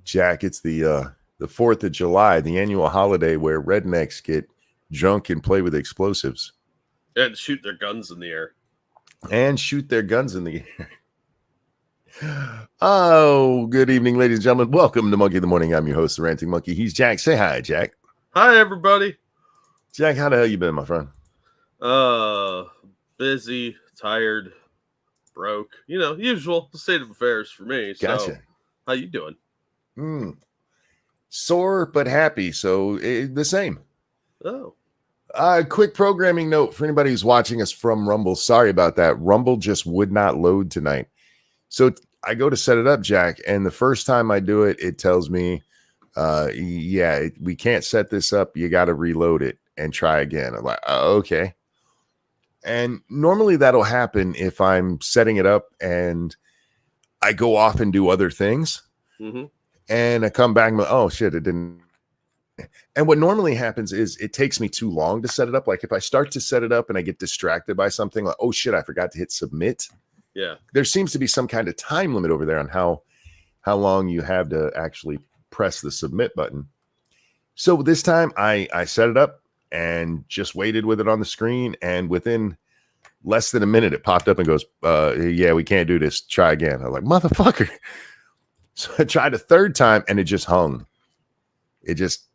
Jack, it's the 4th of July, the annual holiday where rednecks get drunk and play with explosives. And shoot their guns in the air. And shoot their guns in the air. Oh, good evening, ladies and gentlemen. Welcome to Monkey of the Morning. I'm your host, the Ranting Monkey. He's Jack. Say hi, Jack. Hi, everybody. Jack, how the hell you been, my friend? Busy, tired, broke. You know, usual state of affairs for me. Gotcha. So, how you doing? Sore but happy, so the same. Oh. Quick programming note for anybody who's watching us from Rumble. Sorry about that. Rumble just would not load tonight. So I go to set it up, Jack, and the first time I do it, it tells me, we can't set this up. You got to reload it and try again. I'm like, okay. And normally that'll happen if I'm setting it up and I go off and do other things. Mm-hmm. And I come back and like, oh, shit, it didn't. And what normally happens is it takes me too long to set it up. Like if I start to set it up and I get distracted by something, like, oh, shit, I forgot to hit submit. Yeah. There seems to be some kind of time limit over there on how long you have to actually press the submit button. So this time I set it up and just waited with it on the screen. And within less than a minute, it popped up and goes, yeah, we can't do this. Try again. I'm like, motherfucker. So I tried a third time and it just hung. It just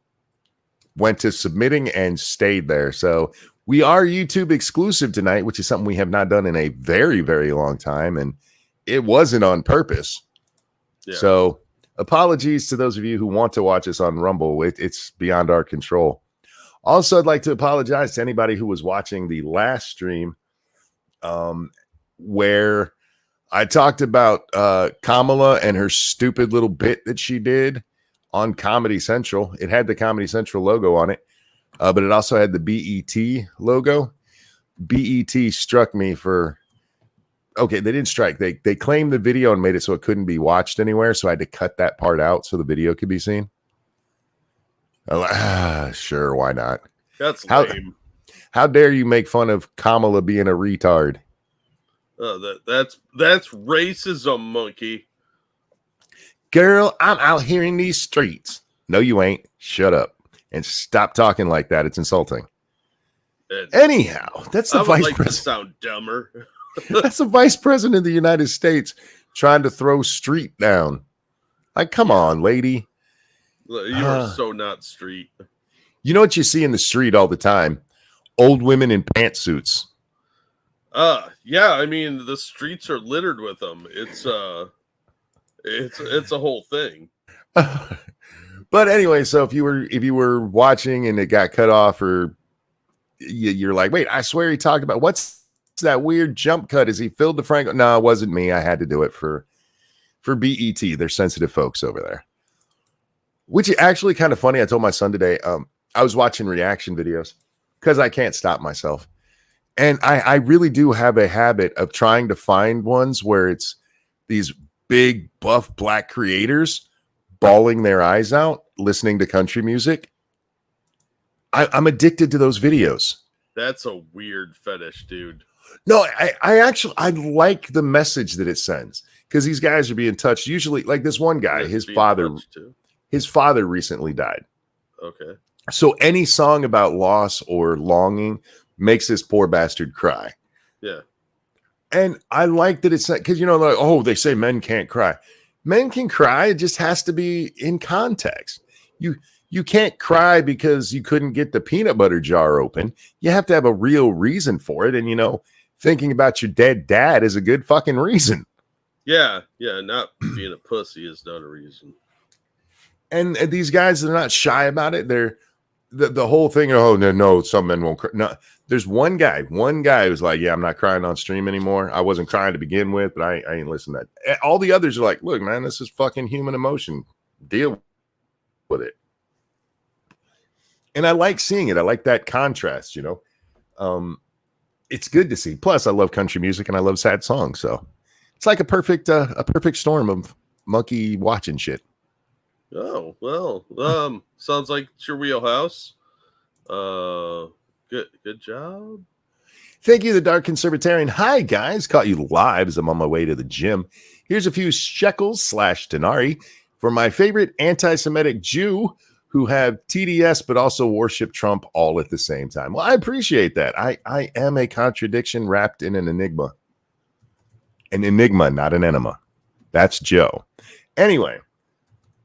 went to submitting and stayed there. So we are YouTube exclusive tonight, which is something we have not done in a very, very long time. And it wasn't on purpose. Yeah. So apologies to those of you who want to watch us on Rumble. It's beyond our control. Also, I'd like to apologize to anybody who was watching the last stream where I talked about Kamala and her stupid little bit that she did on Comedy Central. It had the Comedy Central logo on it, but it also had the BET logo. BET struck me for, okay, they didn't strike. They claimed the video and made it so it couldn't be watched anywhere, so I had to cut that part out so the video could be seen. I'm like, sure, why not? That's lame. How dare you make fun of Kamala being a retard? That's racism, monkey. Girl, I'm out here in these streets. No, you ain't. Shut up and stop talking like that. It's insulting. Anyhow, that's the vice president. Sound dumber. That's the vice president of the United States trying to throw street down. Like, come on, lady. You are so not street. You know what you see in the street all the time? Old women in pantsuits. Yeah. I mean, the streets are littered with them. It's a whole thing. But anyway, so if you were watching and it got cut off, or you're like, wait, I swear he talked about what's that weird jump cut? Is he filled the Franco? No, it wasn't me. I had to do it for BET. They're sensitive folks over there. Which is actually kind of funny. I told my son today, I was watching reaction videos because I can't stop myself. And I really do have a habit of trying to find ones where it's these big buff black creators bawling their eyes out listening to country music. I'm addicted to those videos. That's a weird fetish, dude. No, I like the message that it sends, because these guys are being touched. Usually, like this one guy, his father recently died. Okay. So any song about loss or longing makes this poor bastard cry. Yeah. And I like that it's because, like, oh, they say men can't cry. Men can cry. It just has to be in context. You can't cry because you couldn't get the peanut butter jar open. You have to have a real reason for it. And, thinking about your dead dad is a good fucking reason. Yeah. Not being a pussy is not a reason. And these guys, they're not shy about it. They're the whole thing. Oh, no, some men won't cry. No, there's one guy who's like, yeah, I'm not crying on stream anymore. I wasn't crying to begin with, but I ain't listening to that. All the others are like, look, man, this is fucking human emotion. Deal with it. And I like seeing it. I like that contrast, It's good to see. Plus, I love country music and I love sad songs. So it's like a perfect storm of monkey watching shit. Oh, well, sounds like it's your wheelhouse. Good job. Thank you, the Dark Conservatarian. Hi, guys. Caught you live as I'm on my way to the gym. Here's a few shekels / denarii for my favorite anti-Semitic Jew who have TDS but also worship Trump all at the same time. Well, I appreciate that. I am a contradiction wrapped in an enigma. An enigma, not an enema. That's Joe. Anyway.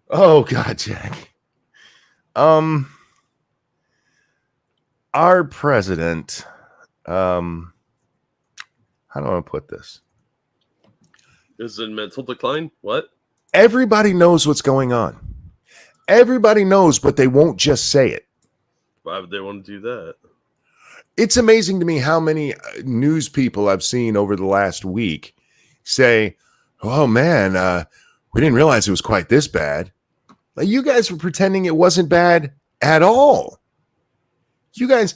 Oh, God, Jack. Our president, how do I put this? Is in mental decline? What? Everybody knows what's going on. Everybody knows, but they won't just say it. Why would they want to do that? It's amazing to me how many news people I've seen over the last week say, oh, man, we didn't realize it was quite this bad. Like, you guys were pretending it wasn't bad at all. You guys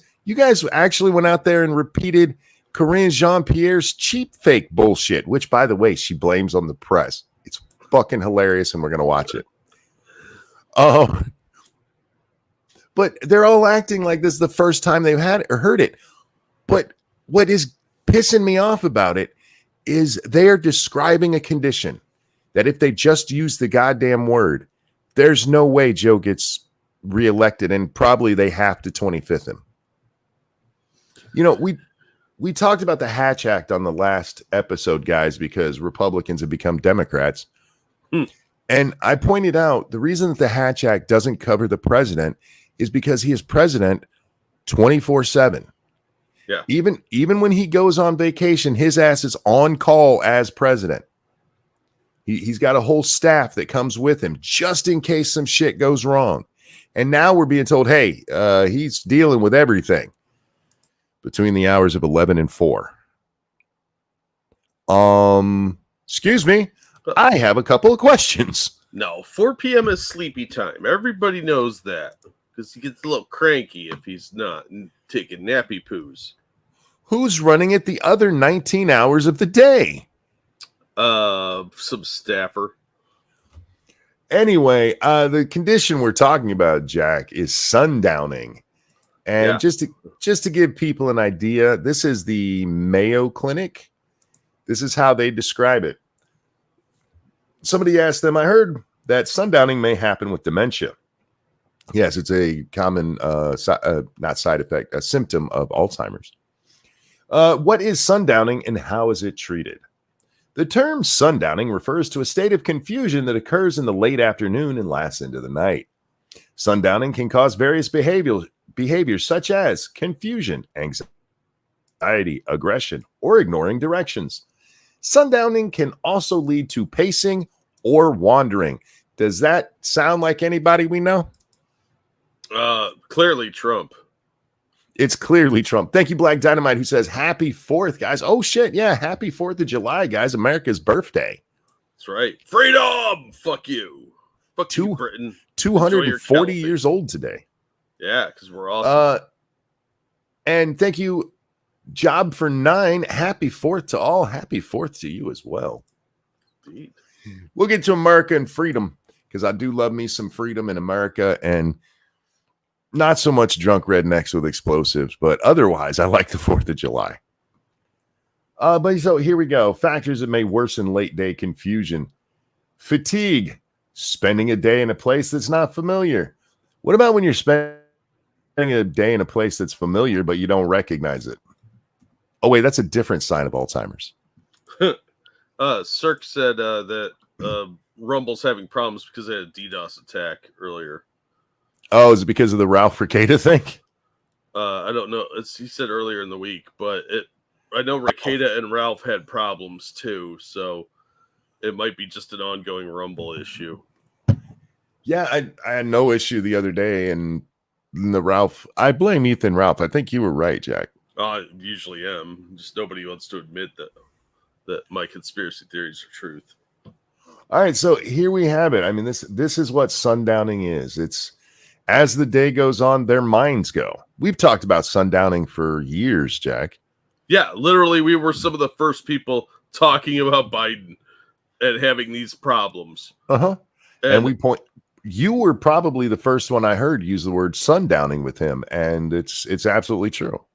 actually went out there and repeated Corinne Jean-Pierre's cheap fake bullshit, which, by the way, she blames on the press. It's fucking hilarious, and we're going to watch it. Oh, but they're all acting like this is the first time they've had it or heard it. But what is pissing me off about it is they are describing a condition that if they just use the goddamn word, there's no way Joe gets reelected, and probably they have to 25th him. You know, we talked about the Hatch Act on the last episode, guys, because Republicans have become Democrats. And I pointed out the reason that the Hatch Act doesn't cover the president is because he is president 24/7. Yeah. Even when he goes on vacation, his ass is on call as president. He's got a whole staff that comes with him just in case some shit goes wrong. And now we're being told, hey, he's dealing with everything between the hours of 11 and 4. Excuse me. I have a couple of questions. No, 4 p.m. is sleepy time. Everybody knows that because he gets a little cranky if he's not taking nappy poos. Who's running it the other 19 hours of the day? Some staffer. Anyway, the condition we're talking about, Jack, is sundowning. And just to give people an idea, this is the Mayo Clinic. This is how they describe it. Somebody asked them, I heard that sundowning may happen with dementia. Yes, it's a common, not side effect, a symptom of Alzheimer's. What is sundowning and how is it treated? The term sundowning refers to a state of confusion that occurs in the late afternoon and lasts into the night. Sundowning can cause various behaviors such as confusion, anxiety, aggression, or ignoring directions. Sundowning can also lead to pacing or wandering. Does that sound like anybody we know? Clearly Trump. It's clearly Trump. Thank you, Black Dynamite, who says happy 4th, guys. Oh, shit. Yeah, happy 4th of July, guys. America's birthday. That's right. Freedom! Fuck you. Fuck you, Britain. 240 years old today. Yeah, because we're awesome. And thank you, Job for 9. Happy 4th to all. Happy 4th to you as well. Indeed. We'll get to America and freedom because I do love me some freedom in America and not so much drunk rednecks with explosives, but otherwise I like the 4th of July. But so here we go. Factors that may worsen late day confusion. Fatigue. Spending a day in a place that's not familiar. What about when you're spending a day in a place that's familiar, but you don't recognize it? Oh, wait, that's a different sign of Alzheimer's. Cirque said that Rumble's having problems because they had a DDoS attack earlier. Oh, is it because of the Ralph Recaita thing? I don't know. He said earlier in the week, but I know Recaita and Ralph had problems too, so it might be just an ongoing Rumble issue. Yeah, I had no issue the other day, and the Ralph, I blame Ethan Ralph. I think you were right, Jack. I usually am. Just nobody wants to admit that my conspiracy theories are truth. All right, so here we have it. I mean, this is what sundowning is. It's as the day goes on, their minds go. We've talked about sundowning for years, Jack. Yeah, literally, we were some of the first people talking about Biden and having these problems. Uh-huh. And you were probably the first one I heard use the word sundowning with him, and it's absolutely true.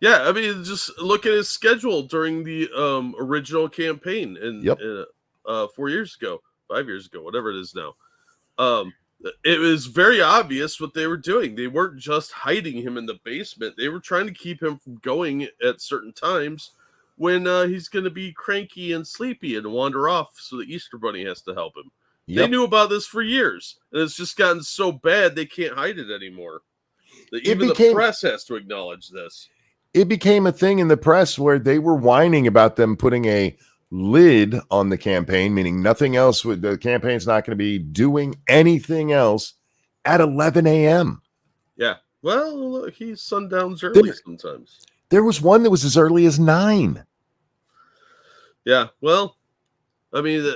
Yeah, I mean, just look at his schedule during the original campaign 4 years ago, 5 years ago, whatever it is now. Um, it was very obvious what they were doing. They weren't just hiding him in the basement. They were trying to keep him from going at certain times when he's going to be cranky and sleepy and wander off, so the Easter Bunny has to help him. They knew about this for years, and it's just gotten so bad they can't hide it anymore. Even the press has to acknowledge this. It became a thing in the press where they were whining about them putting a lid on the campaign, meaning nothing else. The campaign's not going to be doing anything else at 11 a.m. Yeah. Well, look, he's sundowns early sometimes. There was one that was as early as 9. Yeah. Well, I mean,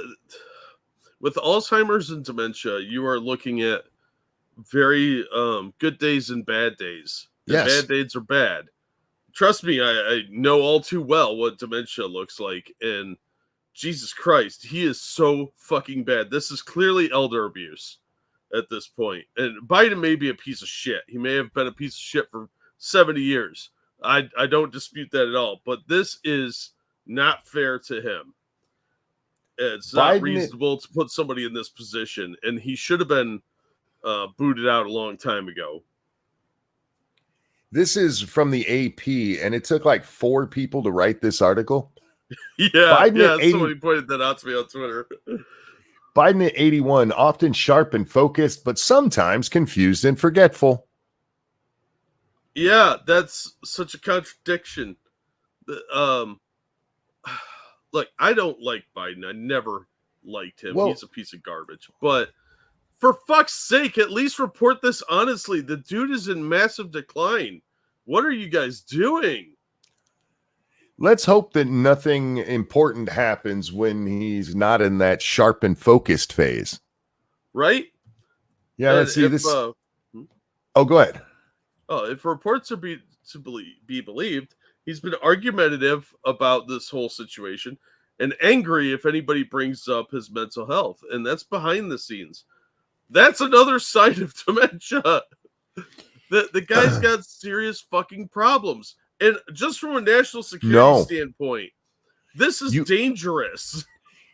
with Alzheimer's and dementia, you are looking at very good days and bad days. Yes. Bad days are bad. Trust me, I know all too well what dementia looks like, and Jesus Christ, he is so fucking bad. This is clearly elder abuse at this point. And Biden may be a piece of shit. He may have been a piece of shit for 70 years. I don't dispute that at all. But this is not fair to him. It's not reasonable to put somebody in this position. And he should have been booted out a long time ago. This is from the AP, and it took like 4 people to write this article. Somebody pointed that out to me on Twitter. Biden at 81, often sharp and focused, but sometimes confused and forgetful. Yeah, that's such a contradiction. Look, I don't like Biden. I never liked him. He's a piece of garbage. But for fuck's sake, at least report this honestly. The dude is in massive decline. What are you guys doing? Let's hope that nothing important happens when he's not in that sharp and focused phase. Right? Yeah, let's see this. Oh, go ahead. If reports are be believed, he's been argumentative about this whole situation and angry if anybody brings up his mental health. And that's behind the scenes. That's another side of dementia. The guy's got serious fucking problems. And just from a national security standpoint, this is dangerous.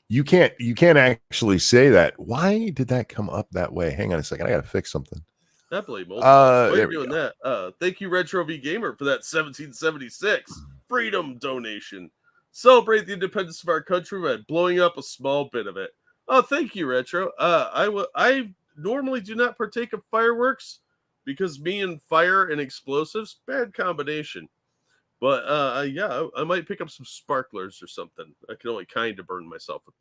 You can't actually say that. Why did that come up that way? Hang on a second. I got to fix something. Definitely. Why are you doing that? Thank you, Retro V Gamer, for that 1776 freedom donation. Celebrate the independence of our country by blowing up a small bit of it. Oh, thank you, Retro. I normally do not partake of fireworks because me and fire and explosives, bad combination. But I might pick up some sparklers or something. I can only kind of burn myself with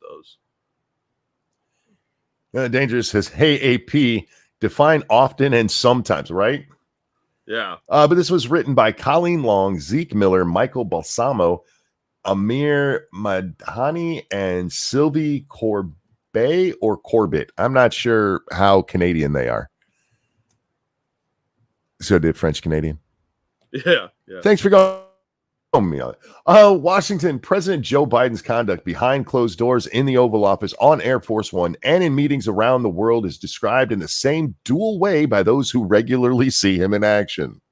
those. Dangerous says, "Hey AP, define often and sometimes," right? Yeah. But this was written by Colleen Long, Zeke Miller, Michael Balsamo, Amir Madhani, and Sylvie Corbet or Corbett. I'm not sure how Canadian they are. So did French Canadian. Yeah. Thanks for going. Washington, President Joe Biden's conduct behind closed doors in the Oval Office, on Air Force One, and in meetings around the world is described in the same dual way by those who regularly see him in action.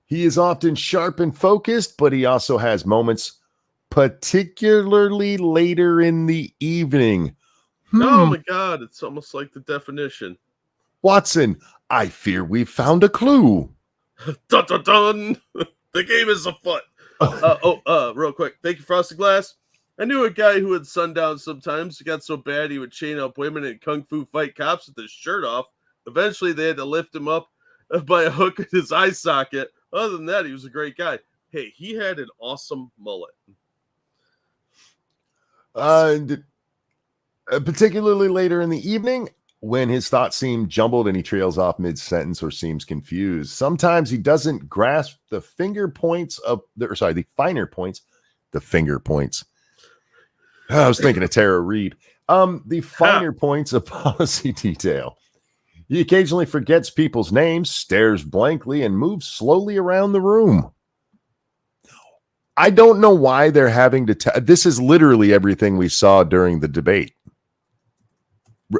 He is often sharp and focused, but he also has moments, particularly later in the evening. Oh my God, it's almost like the definition. Watson, I fear we've found a clue. Dun, dun, dun. The game is afoot. Real quick. Thank you, Frosted Glass. I knew a guy who had sundown sometimes. It got so bad he would chain up women and kung fu fight cops with his shirt off. Eventually, they had to lift him up by a hook in his eye socket. Other than that, he was a great guy. Hey, he had an awesome mullet. Particularly later in the evening, when his thoughts seem jumbled and he trails off mid-sentence or seems confused. Sometimes he doesn't grasp the finger points of the finer points, the finger points. I was thinking of Tara Reid. The finer points of policy detail. He occasionally forgets people's names, stares blankly, and moves slowly around the room. I don't know why they're having to this is literally everything we saw during the debate.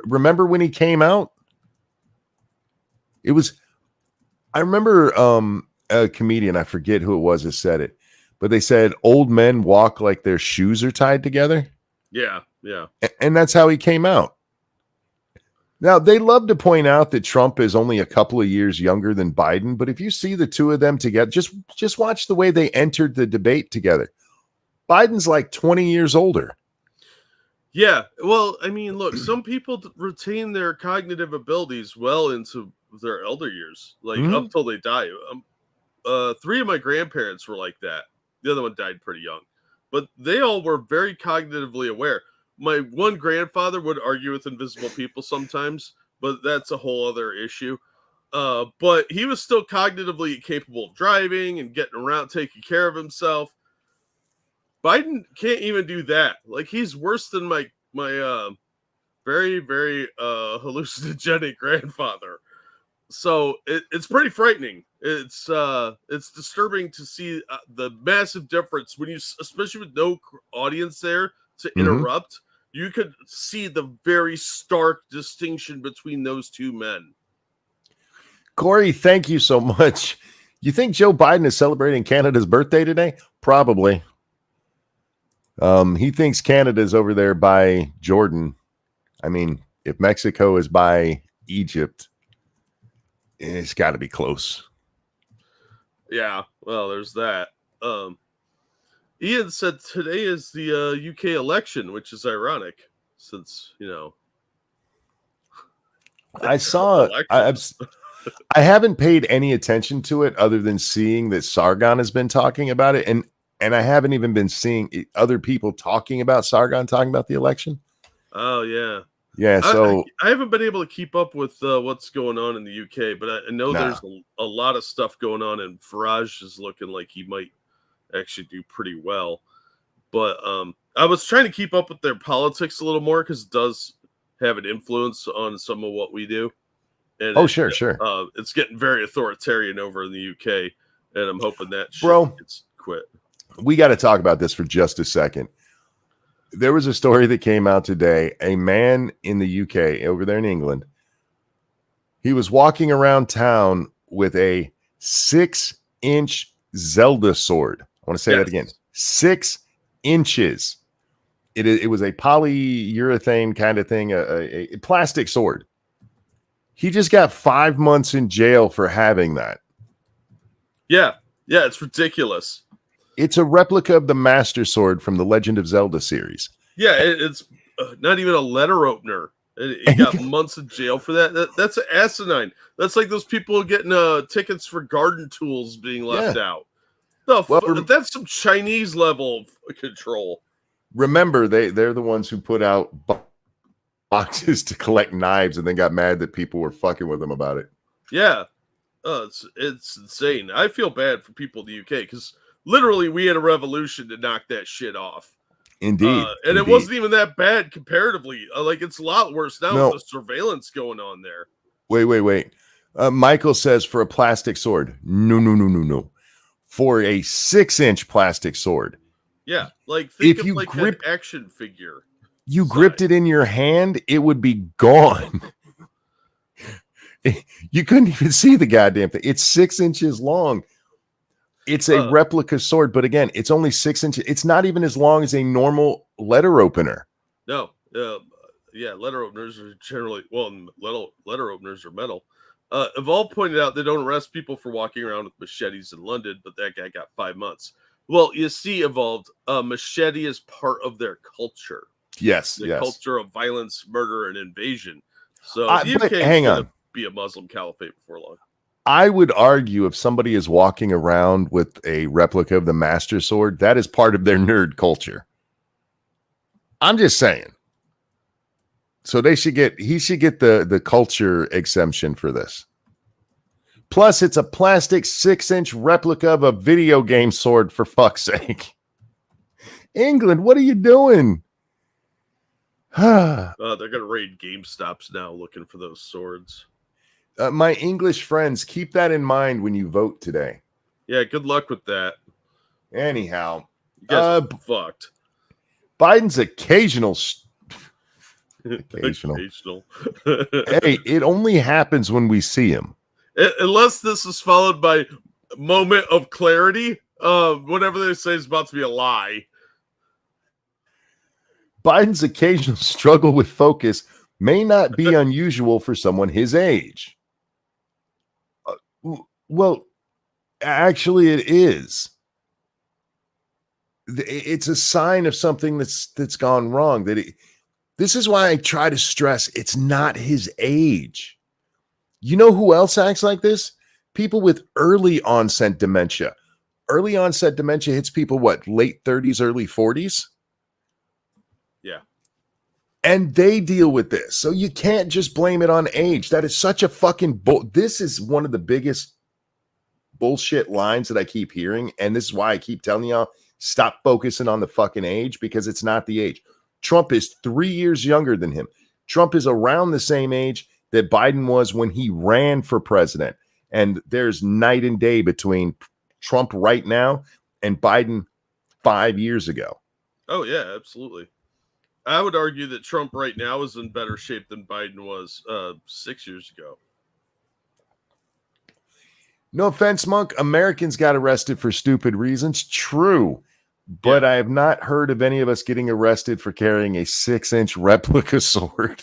Remember when he came out? I remember a comedian, I forget who it was that said it, but they said old men walk like their shoes are tied together. Yeah. And that's how he came out. Now, they love to point out that Trump is only a couple of years younger than Biden, but if you see the two of them together, just watch the way they entered the debate together. Biden's like 20 years older. Yeah, well, I mean, look, some people retain their cognitive abilities well into their elder years, like up till they die. 3 of my grandparents were like that. The other one died pretty young, but they all were very cognitively aware. My one grandfather would argue with invisible people sometimes, but that's a whole other issue. But he was still cognitively capable of driving and getting around, taking care of himself. Biden can't even do that. Like, he's worse than my very, very hallucinogenic grandfather. So it's pretty frightening. It's disturbing to see the massive difference when you, especially with no audience there to interrupt. You could see the very stark distinction between those two men. Corey, thank you so much. You think Joe Biden is celebrating Canada's birthday today? Probably. He thinks Canada's over there by Jordan. I mean, if Mexico is by Egypt, it's got to be close. Yeah, well, there's that. Ian said today is the UK election, which is ironic since, you know. I saw I haven't paid any attention to it other than seeing that Sargon has been talking about it. And I haven't even been seeing other people talking about Sargon, talking about the election. Oh, yeah. Yeah, so I haven't been able to keep up with what's going on in the UK, but I know there's a lot of stuff going on, and Farage is looking like he might actually do pretty well. But I was trying to keep up with their politics a little more because it does have an influence on some of what we do. And sure. It's getting very authoritarian over in the UK, and I'm hoping that shit gets quit. We got to talk about this for just a second. There was a story that came out today. A man in the UK, over there in England, he was walking around town with a 6-inch Zelda sword. I want to say that again. 6 inches. It was a polyurethane kind of thing, a plastic sword. He just got 5 months in jail for having that. Yeah, it's ridiculous. It's a replica of the Master Sword from the Legend of Zelda series. Yeah, it's not even a letter opener. He got months in jail for that. That's asinine. That's like those people getting tickets for garden tools being left out. That's some Chinese level of control. Remember, they're the ones who put out boxes to collect knives and then got mad that people were fucking with them about it. Yeah. It's insane. I feel bad for people in the UK because literally we had a revolution to knock that shit off. Indeed. It wasn't even that bad comparatively. Like, it's a lot worse now with the surveillance going on there. Wait. Michael says for a plastic sword. No. For a 6-inch plastic sword. Yeah. Like, think of like an action figure. You gripped it in your hand, it would be gone. You couldn't even see the goddamn thing. It's 6 inches long. It's a replica sword, but again, it's only 6 inches. It's not even as long as a normal letter opener. No. Letter openers are generally, letter openers are metal. Evolve pointed out they don't arrest people for walking around with machetes in London, but that guy got 5 months. Well, you see, Evolved, machete is part of their culture. Yes, the culture of violence, murder, and invasion. So the UK hang on. Be a Muslim caliphate before long. I would argue if somebody is walking around with a replica of the Master Sword, that is part of their nerd culture. I'm just saying. So he should get the culture exemption for this. Plus, it's a plastic 6-inch replica of a video game sword, for fuck's sake. England, what are you doing? They're going to raid GameStops now looking for those swords. My English friends, keep that in mind when you vote today. Yeah, good luck with that. Anyhow, you guys are fucked. Biden's occasional. Hey, it only happens when we see him. Unless this is followed by a moment of clarity, whatever they say is about to be a lie. Biden's occasional struggle with focus may not be unusual for someone his age. Well, actually, it is. It's a sign of something that's gone wrong. This is why I try to stress it's not his age. You know who else acts like this? People with early onset dementia. Early onset dementia hits people, what, late 30s, early 40s? Yeah. And they deal with this. So you can't just blame it on age. That is such a fucking this is one of the biggest bullshit lines that I keep hearing. And this is why I keep telling y'all, stop focusing on the fucking age, because it's not the age. Trump is 3 years younger than him. Trump is around the same age that Biden was when he ran for president. And there's night and day between Trump right now and Biden 5 years ago. Oh, yeah, absolutely. I would argue that Trump right now is in better shape than Biden was 6 years ago. No offense, Monk. Americans got arrested for stupid reasons. True. But I have not heard of any of us getting arrested for carrying a 6-inch replica sword.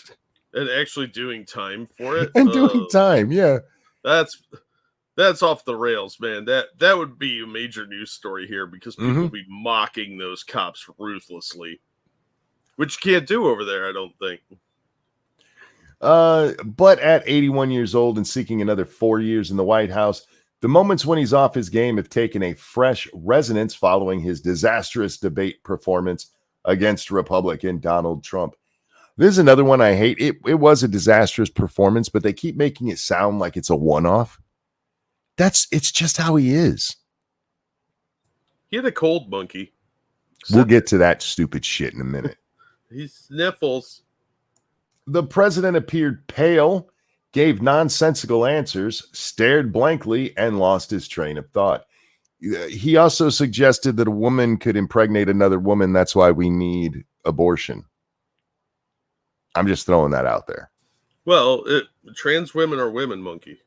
And actually doing time for it. And doing time, yeah. That's off the rails, man. That would be a major news story here, because people will be mocking those cops ruthlessly. Which you can't do over there, I don't think. But at 81 years old and seeking another 4 years in the White House, the moments when he's off his game have taken a fresh resonance following his disastrous debate performance against Republican Donald Trump. This is another one I hate. It was a disastrous performance, but they keep making it sound like it's a one-off. It's just how he is. He had a cold, monkey. We'll get to that stupid shit in a minute. He sniffles. The president appeared pale, gave nonsensical answers, stared blankly, and lost his train of thought. He also suggested that a woman could impregnate another woman. That's why we need abortion. I'm just throwing that out there. Well, trans women are women, monkey.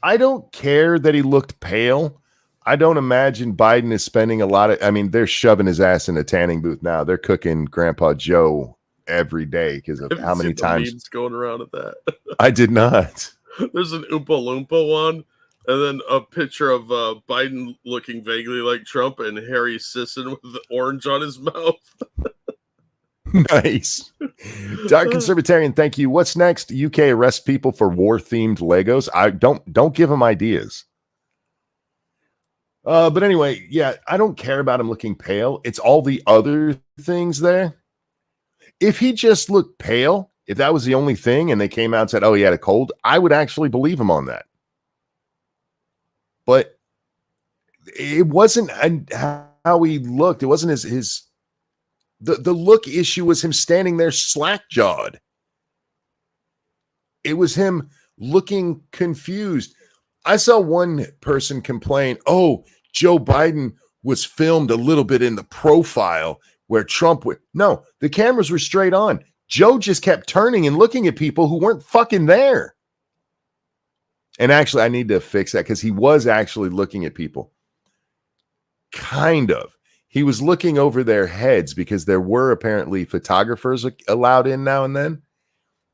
I don't care that he looked pale. I don't imagine Biden is spending a lot of, they're shoving his ass in a tanning booth now. They're cooking Grandpa Joe every day because of how many times memes going around at that. I did not. There's an Oompa Loompa one, and then a picture of Biden looking vaguely like Trump and Harry Sisson with the orange on his mouth. Nice. Dark Conservatarian, thank you. What's next? UK arrests people for war-themed Legos. I don't give them ideas. But anyway, yeah, I don't care about him looking pale. It's all the other things there. If he just looked pale, if that was the only thing and they came out and said, oh, he had a cold, I would actually believe him on that. But it wasn't how he looked. It wasn't the look issue was him standing there slack-jawed. It was him looking confused. I saw one person complain, oh, Joe Biden was filmed a little bit in the profile where Trump would. No, the cameras were straight on. Joe just kept turning and looking at people who weren't fucking there. And actually, I need to fix that because he was actually looking at people. Kind of. He was looking over their heads because there were apparently photographers allowed in now and then.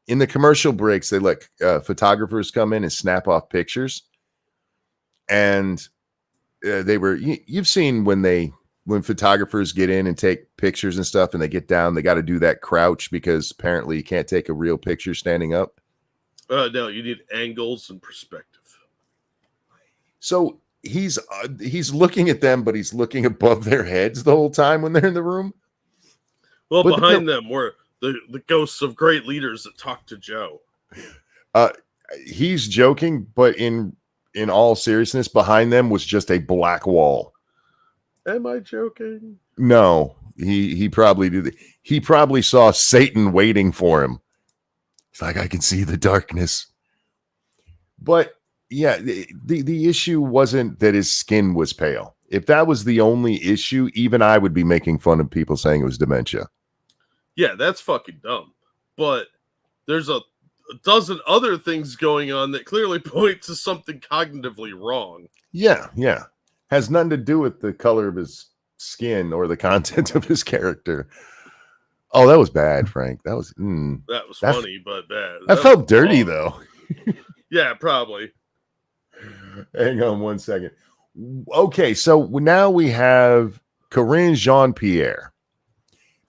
In the commercial breaks, they let photographers come in and snap off pictures. And they were, you've seen when photographers get in and take pictures and stuff and they get down, they got to do that crouch because apparently you can't take a real picture standing up. No, you need angles and perspective. So he's looking at them, but he's looking above their heads the whole time when they're in the room. Well, but behind them were the ghosts of great leaders that talk to Joe. He's joking, but in all seriousness, behind them was just a black wall. Am I joking? No, he probably did. He probably saw Satan waiting for him. It's like, I can see the darkness. But yeah, the issue wasn't that his skin was pale. If that was the only issue, even I would be making fun of people saying it was dementia. Yeah, that's fucking dumb. But there's a dozen other things going on that clearly point to something cognitively wrong. Yeah. Has nothing to do with the color of his skin or the content of his character. Oh, that was bad, Frank. That was that funny, but bad. That felt dirty, though. Yeah, probably. Hang on one second. Okay, so now we have Corinne Jean-Pierre,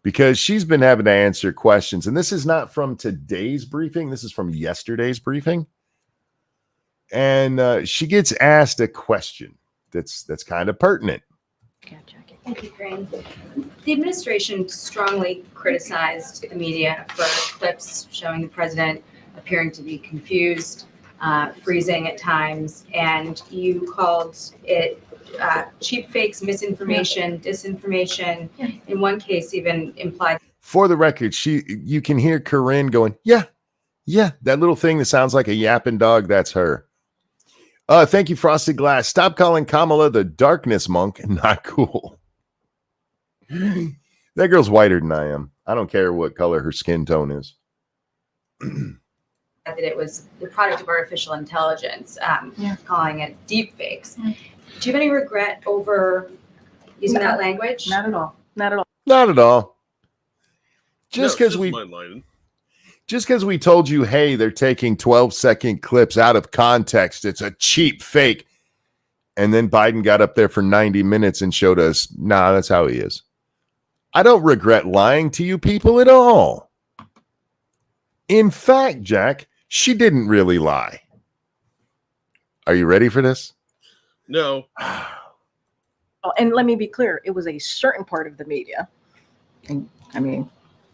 because she's been having to answer questions. And this is not from today's briefing. This is from yesterday's briefing. And she gets asked a question that's kind of pertinent. Thank you, Corinne. The administration strongly criticized the media for clips showing the president appearing to be confused, freezing at times, and you called it cheap fakes, misinformation, disinformation. In one case, even implied. For the record, you can hear Corinne going, yeah, that little thing that sounds like a yapping dog, that's her. Thank you, Frosted Glass. Stop calling Kamala the darkness monk. Not cool. That girl's whiter than I am. I don't care what color her skin tone is. That it was the product of artificial intelligence, calling it deep fakes. Do you have any regret over using that language? Not at all. Not at all. Not at all. Just because we told you, hey, they're taking 12-second clips out of context. It's a cheap fake. And then Biden got up there for 90 minutes and showed us, nah, that's how he is. I don't regret lying to you people at all. In fact, Jack, she didn't really lie. Are you ready for this? No. Oh, and let me be clear. It was a certain part of the media. And I mean,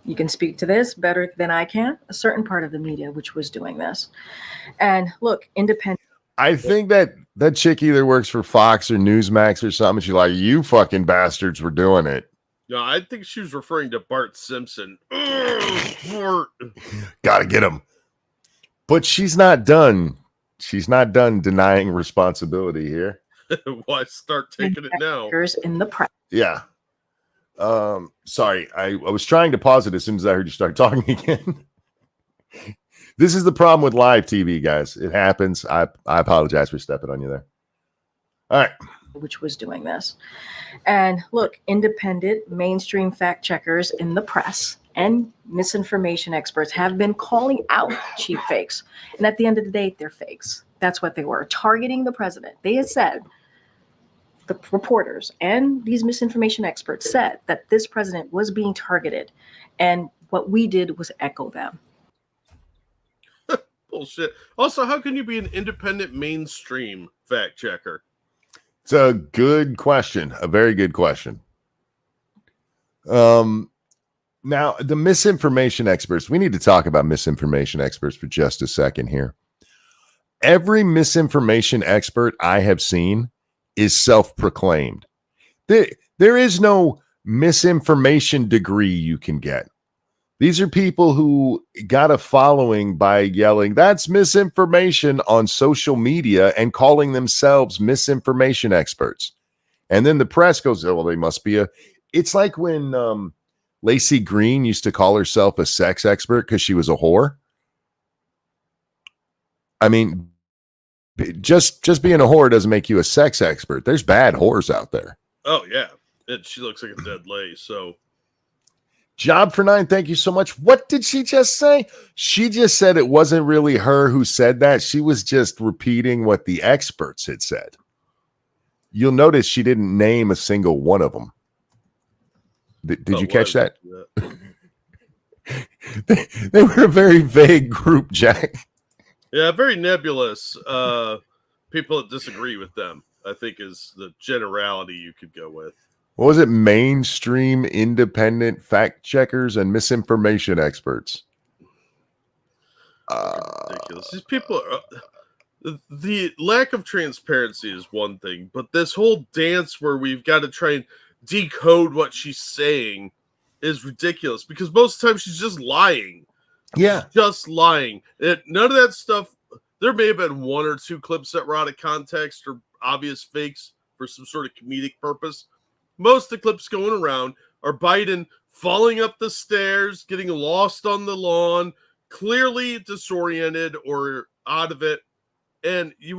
you can speak to this better than I can. A certain part of the media, which was doing this. And look, independent. I think that chick either works for Fox or Newsmax or something. She's like, you fucking bastards were doing it. No, I think she was referring to Bart Simpson. Bart. Gotta get him. But she's not done. She's not done denying responsibility here. Why start taking it now? In the press. Yeah. Sorry, I was trying to pause it as soon as I heard you start talking again. This is the problem with live TV, guys. It happens. I apologize for stepping on you there. All right. Which was doing this. And look, independent mainstream fact checkers in the press and misinformation experts have been calling out cheap fakes. And at the end of the day, they're fakes. That's what they were, targeting the president. They had said, the reporters and these misinformation experts said that this president was being targeted. And what we did was echo them. Bullshit. Also, how can you be an independent mainstream fact checker? It's a good question. A very good question. Now, the misinformation experts, we need to talk about misinformation experts for just a second here. Every misinformation expert I have seen is self-proclaimed. There is no misinformation degree you can get. These are people who got a following by yelling, that's misinformation on social media and calling themselves misinformation experts. And then the press goes, oh, well, they must be it's like when Lacey Green used to call herself a sex expert because she was a whore. I mean, just being a whore doesn't make you a sex expert. There's bad whores out there. Oh, yeah. She looks like a dead lay, so... Job for 9, thank you so much. What did she just say? She just said it wasn't really her who said that. She was just repeating what the experts had said. You'll notice she didn't name a single one of them. Did you catch that? They were a very vague group, Jack. Yeah, very nebulous. People that disagree with them, I think, is the generality you could go with. What was it? Mainstream independent fact checkers and misinformation experts. Ridiculous. These people are, the lack of transparency is one thing, but this whole dance where we've got to try and decode what she's saying is ridiculous because most of the time she's just lying. Yeah. She's just lying. None of that stuff. There may have been one or two clips that were out of context or obvious fakes for some sort of comedic purpose. Most of the clips going around are Biden falling up the stairs, getting lost on the lawn, clearly disoriented or out of it. And you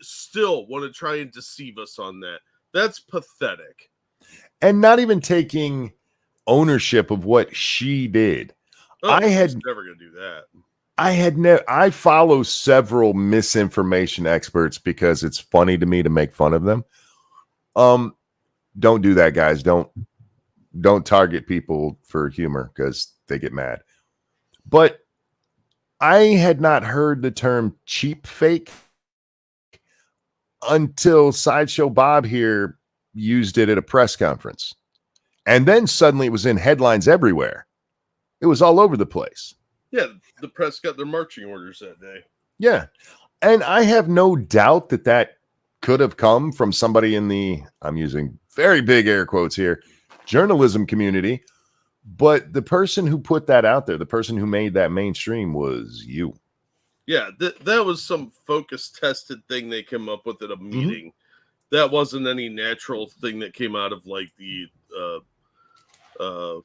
still want to try and deceive us on that. That's pathetic. And not even taking ownership of what she did. Oh, I had she's never gonna do that. I follow several misinformation experts because it's funny to me to make fun of them. Don't do that, guys. Don't target people for humor because they get mad. But I had not heard the term cheap fake until Sideshow Bob here used it at a press conference. And then suddenly it was in headlines everywhere. It was all over the place. Yeah, the press got their marching orders that day. Yeah. And I have no doubt that that could have come from somebody in the, I'm using very big air quotes here, journalism community. But the person who put that out there, the person who made that mainstream was you. Yeah, that was some focus tested thing they came up with at a meeting. That wasn't any natural thing that came out of like the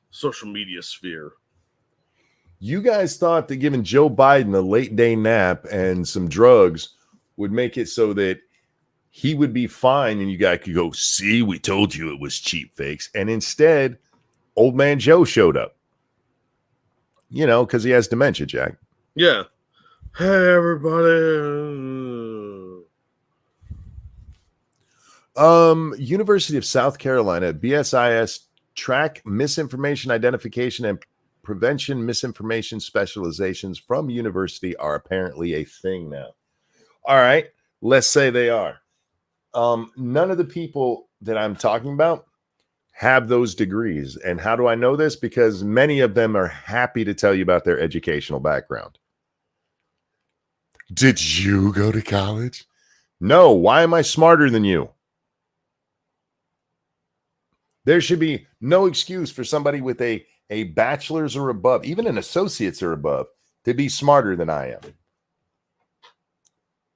social media sphere. You guys thought that giving Joe Biden a late day nap and some drugs would make it so that he would be fine and you guys could go, see, we told you it was cheap fakes. And instead, old man Joe showed up. You know, because he has dementia, Jack. Yeah. Hey, everybody. University of South Carolina, BSIS track misinformation identification and prevention misinformation specializations from university are apparently a thing now. All right, let's say they are. None of the people that I'm talking about have those degrees. And how do I know this? Because many of them are happy to tell you about their educational background. Did you go to college? No. Why am I smarter than you? There should be no excuse for somebody with a bachelor's or above, even an associate's or above, to be smarter than I am.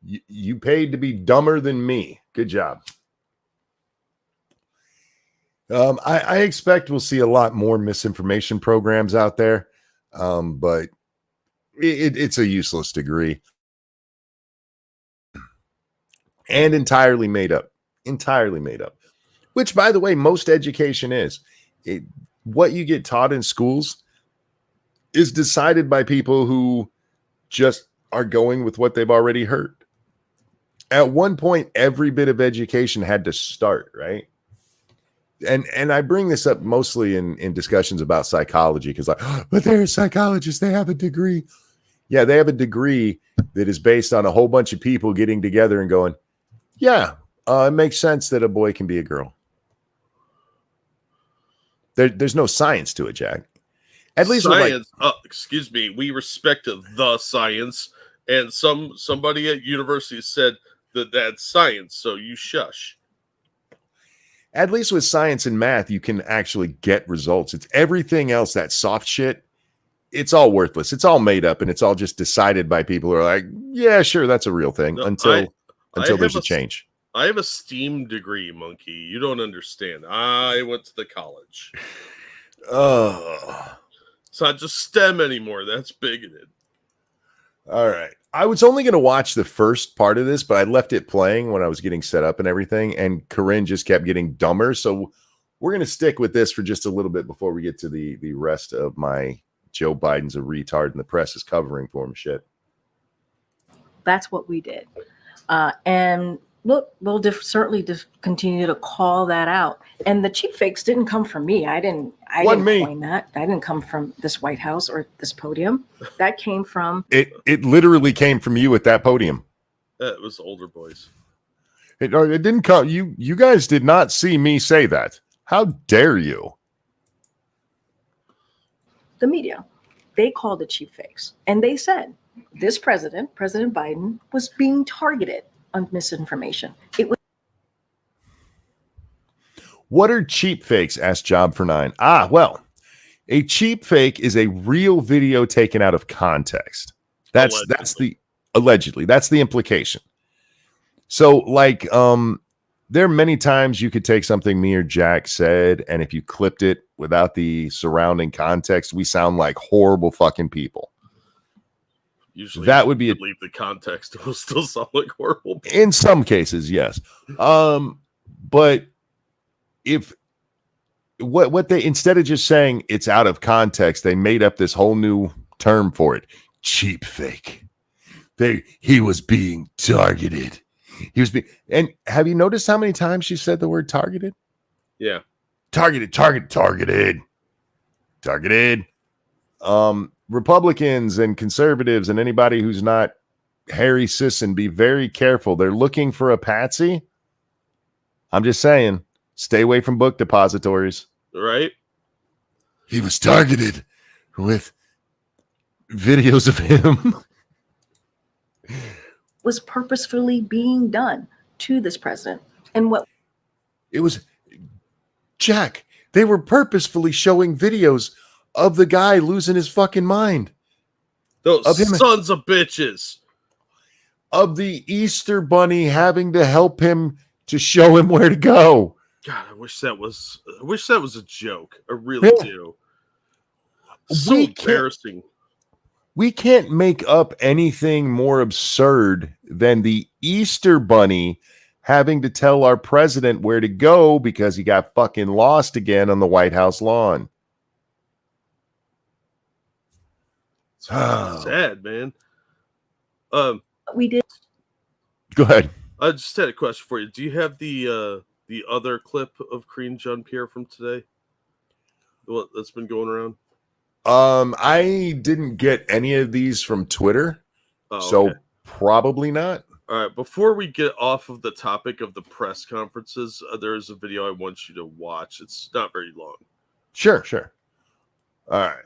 You paid to be dumber than me. Good job. I expect we'll see a lot more misinformation programs out there, but it's a useless degree and entirely made up. Entirely made up. Which, by the way, most education is. What you get taught in schools is decided by people who just are going with what they've already heard. At one point, every bit of education had to start, right? And I bring this up mostly in discussions about psychology because, like, but they're psychologists, they have a degree. Yeah, they have a degree that is based on a whole bunch of people getting together and going, yeah, it makes sense that a boy can be a girl. There's no science to it, Jack. At least science. Excuse me. We respect the science, and somebody at university said that that's science. So you shush. At least with science and math, you can actually get results. It's everything else, that soft shit. It's all worthless. It's all made up, and it's all just decided by people who are like, yeah, sure, that's a real thing. No, until there's a change. I have a STEAM degree, monkey. You don't understand. I went to the college. Oh. It's not just STEM anymore. That's bigoted. All right. I was only going to watch the first part of this, but I left it playing when I was getting set up and everything, and Corinne just kept getting dumber. So we're going to stick with this for just a little bit before we get to the rest of my Joe Biden's a retard and the press is covering for him shit. That's what we did. And look, we'll certainly continue to call that out. And the cheap fakes didn't come from me. I didn't coin that. I didn't come from this White House or this podium. That came from it literally came from you at that podium. It was older boys. It didn't come. You guys did not see me say that. How dare you? The media. They called it cheap fakes. And they said this President Biden, was being targeted on misinformation. What are cheap fakes? Asked Job for 9. Well, a cheap fake is a real video taken out of context. That's allegedly. That's the implication. So, like, there are many times you could take something me or Jack said, and if you clipped it without the surrounding context, we sound like horrible fucking people. Usually that would be leave the context. It will still sound like horrible people. In some cases, yes. But if what they, instead of just saying it's out of context, they made up this whole new term for it. Cheap fake. He was being targeted. He was being, and have you noticed how many times she said the word targeted? Yeah. Targeted. Republicans and conservatives and anybody who's not Harry Sisson, be very careful. They're looking for a patsy. I'm just saying, stay away from book depositories. Right? He was targeted with videos of him. Was purposefully being done to this president. And what It was, Jack, they were purposefully showing videos of the guy losing his fucking mind. Those Of him- sons of bitches. Of the Easter Bunny having to help him to show him where to go. God, I wish that was a joke. I really Yeah. do. So We can't- embarrassing. We can't make up anything more absurd than the Easter Bunny having to tell our president where to go because he got fucking lost again on the White House lawn. It's fucking sad, man. we did Go ahead. I just had a question for you. Do you have the other clip of Karine Jean-Pierre from today? The one that's been going around? I didn't get any of these from Twitter, Oh, so okay. probably not. All right, before we get off of the topic of the press conferences, there is a video I want you to watch. It's not very long. Sure. All right.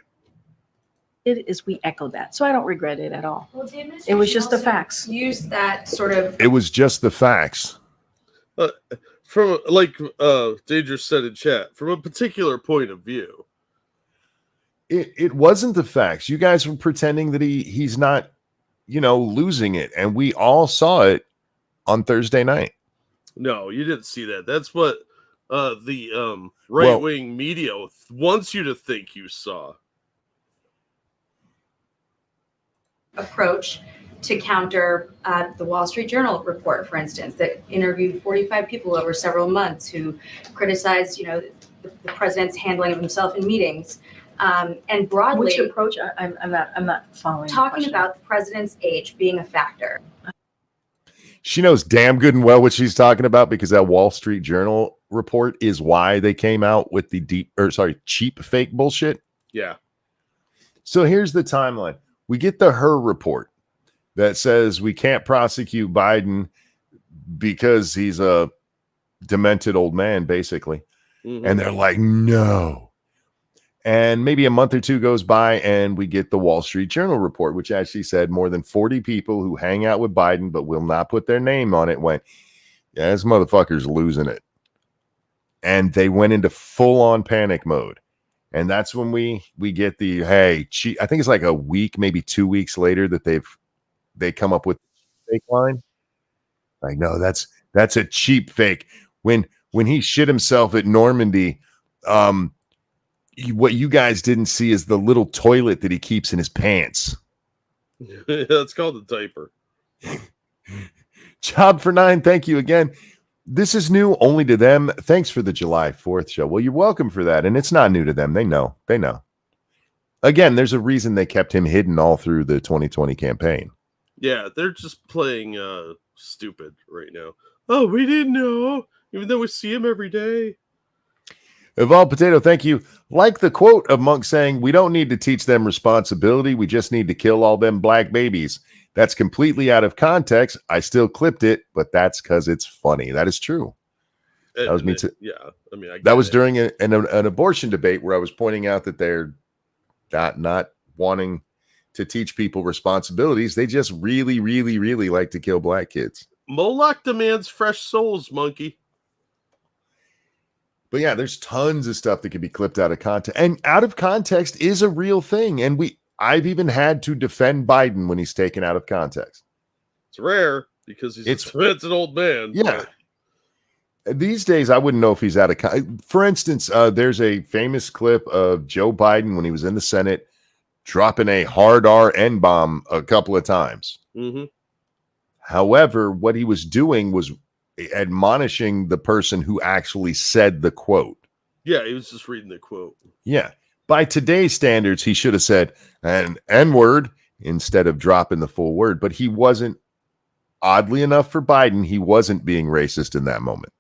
is we echoed that. So I don't regret it at all. Well, the It was just the administration facts. also used that sort of It was just the facts. From like Dangerous said in chat, from a particular point of view. It wasn't the facts. You guys were pretending that he's not, losing it, and we all saw it on Thursday night. No, you didn't see that. That's what the right-wing media wants you to think you saw. approach to counter the Wall Street Journal report, for instance, that interviewed 45 people over several months who criticized, the president's handling of himself in meetings, and broadly Which approach? I'm not following. the talking question. about the president's age being a factor. She knows damn good and well what she's talking about, because that Wall Street Journal report is why they came out with the cheap fake bullshit. Yeah. So here's the timeline. We get the Her report that says we can't prosecute Biden because he's a demented old man, basically. Mhm. And they're like, no. And maybe a month or two goes by and we get the Wall Street Journal report, which actually said more than 40 people who hang out with Biden but will not put their name on it went, yeah, this motherfucker's losing it. And they went into full-on panic mode. And that's when we get the, hey, I think it's like a week, maybe 2 weeks later that they come up with fake line. Like, no, that's a cheap fake. When he shit himself at Normandy, what you guys didn't see is the little toilet that he keeps in his pants. That's called a diaper. Job for 9, thank you again. This is new only to them. Thanks for the July 4th show. Well, you're welcome for that. And it's not new to them. They know. Again, there's a reason they kept him hidden all through the 2020 campaign. Yeah, they're just playing stupid right now. Oh, we didn't know, even though we see him every day. Evolved Potato, thank you. Like the quote of Monk saying, we don't need to teach them responsibility. We just need to kill all them black babies. That's completely out of context. I still clipped it, but that's because it's funny. That is true. That was me too. Yeah, I mean, That was during an abortion debate where I was pointing out that they're not wanting to teach people responsibilities. They just really, really, really like to kill black kids. Moloch demands fresh souls, monkey. But yeah, there's tons of stuff that can be clipped out of context. And out of context is a real thing. And I've even had to defend Biden when he's taken out of context. It's rare because it's an old man. Yeah. These days, I wouldn't know if he's out of For instance, there's a famous clip of Joe Biden when he was in the Senate dropping a hard R N-bomb a couple of times. Mm-hmm. However, what he was doing was admonishing the person who actually said the quote. Yeah, he was just reading the quote. Yeah. By today's standards, he should have said an N-word instead of dropping the full word. But he wasn't, oddly enough for Biden, he wasn't being racist in that moment.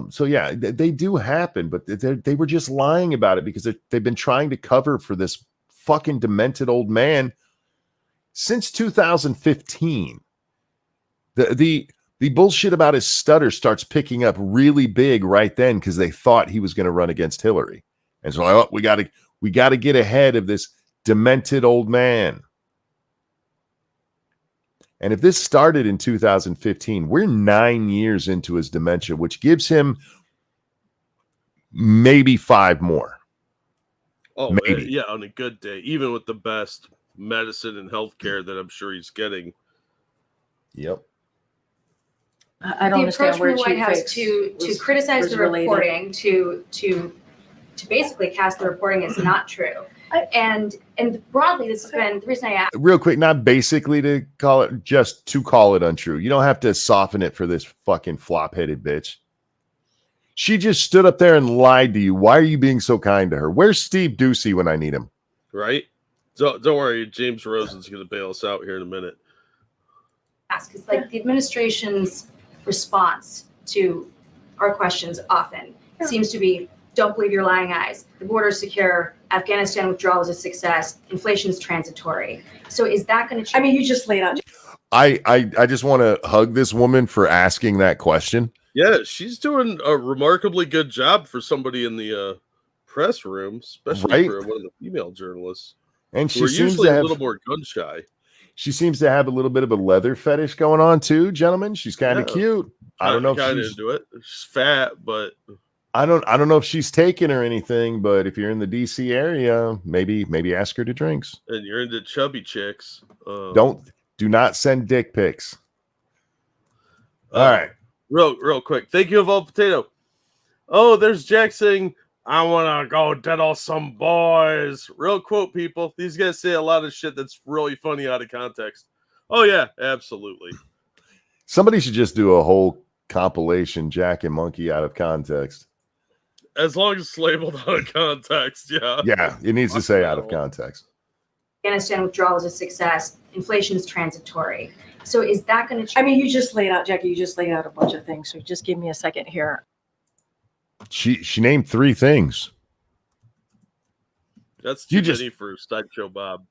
So yeah, they do happen, but they were just lying about it because they've been trying to cover for this fucking demented old man since 2015. The bullshit about his stutter starts picking up really big right then because they thought he was going to run against Hillary, and so oh, we got to get ahead of this demented old man. And if this started in 2015, we're 9 years into his dementia, which gives him maybe 5 more. Oh, maybe. Yeah, on a good day, even with the best medicine and healthcare that I'm sure he's getting. Yep. I don't The understand approach where from the White Chief House Hicks to criticize was the related. reporting, to basically cast the reporting as not true. And broadly, this has been the reason I asked. Real quick, not basically to call it, just to call it untrue. You don't have to soften it for this fucking flop-headed bitch. She just stood up there and lied to you. Why are you being so kind to her? Where's Steve Ducey when I need him? Right? Don't worry, James Rosen's going to bail us out here in a minute. Because like the administration's response to our questions often seems to be, don't believe your lying eyes. The border is secure. Afghanistan withdrawal is a success. Inflation is transitory. So is that going to change? I mean, you just laid out. I just want to hug this woman for asking that question. Yeah, she's doing a remarkably good job for somebody in the press room, especially Right? for one of the female journalists. And Who she are seems usually to a have little more gun shy. She seems to have a little bit of a leather fetish going on too, gentlemen. She's kind of cute. I don't know if kind of she's into it. She's fat, but I don't know if she's taken or anything, but if you're in the DC area, maybe ask her to drinks. and you're into chubby chicks. Do not send dick pics. All right. Real quick. Thank you, Evolved Potato. Oh, there's Jack saying, I want to go diddle some boys. Real quote, people. These guys say a lot of shit that's really funny out of context. Oh, yeah, absolutely. Somebody should just do a whole compilation Jack and Monkey out of context. As long as it's labeled out of context, yeah. Yeah, it needs to say out of context. Afghanistan withdrawal is a success. Inflation is transitory. So is that going to change? I mean, you just laid out, Jackie, you just laid out a bunch of things. So just give me a second here. She named 3 things. That's too many for Sideshow Bob.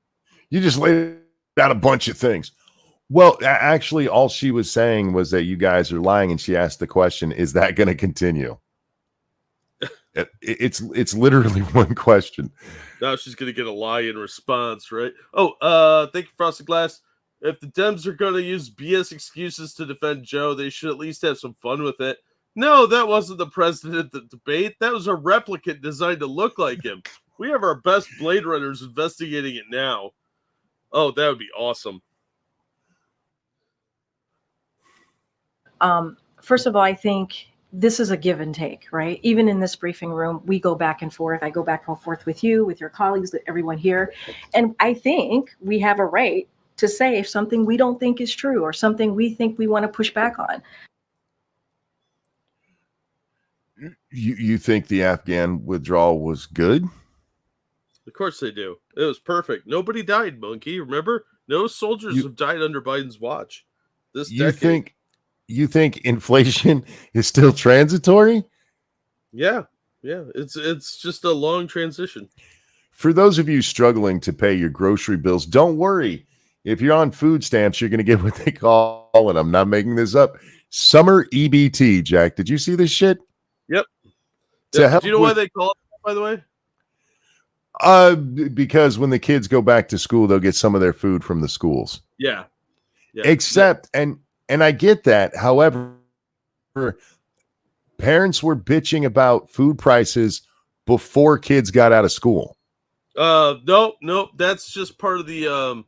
You just laid out a bunch of things. Well, actually, all she was saying was that you guys are lying, and she asked the question, is that going to continue? It's literally one question. Now she's going to get a lie in response, right? Oh, thank you, Frosted Glass. If the Dems are going to use BS excuses to defend Joe, they should at least have some fun with it. No, that wasn't the president at the debate. That was a replicant designed to look like him. We have our best Blade Runners investigating it now. Oh, that would be awesome. First of all, I think this is a give and take, right? Even in this briefing room, we go back and forth. I go back and forth with you, with your colleagues, with everyone here. And I think we have a right to say if something we don't think is true or something we think we want to push back on. You think the Afghan withdrawal was good? Of course they do. It was perfect. Nobody died, Monkey. Remember? No soldiers have died under Biden's watch. This decade. You think inflation is still transitory? Yeah. It's just a long transition. For those of you struggling to pay your grocery bills, don't worry. If you're on food stamps, you're going to get what they call, and I'm not making this up, summer EBT, Jack. Did you see this shit? Yep. Do you know why they call it that, by the way? Because when the kids go back to school, they'll get some of their food from the schools. Yeah. Except, and I get that. However, parents were bitching about food prices before kids got out of school. Nope. That's just part of the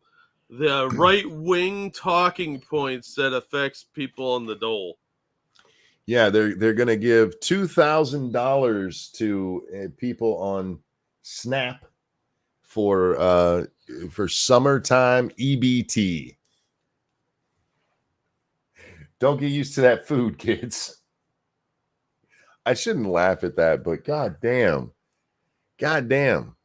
right-wing talking points that affects people on the dole. Yeah, they're going to give $2,000 to people on SNAP for summertime EBT. Don't get used to that food, kids. I shouldn't laugh at that, but goddamn. Goddamn.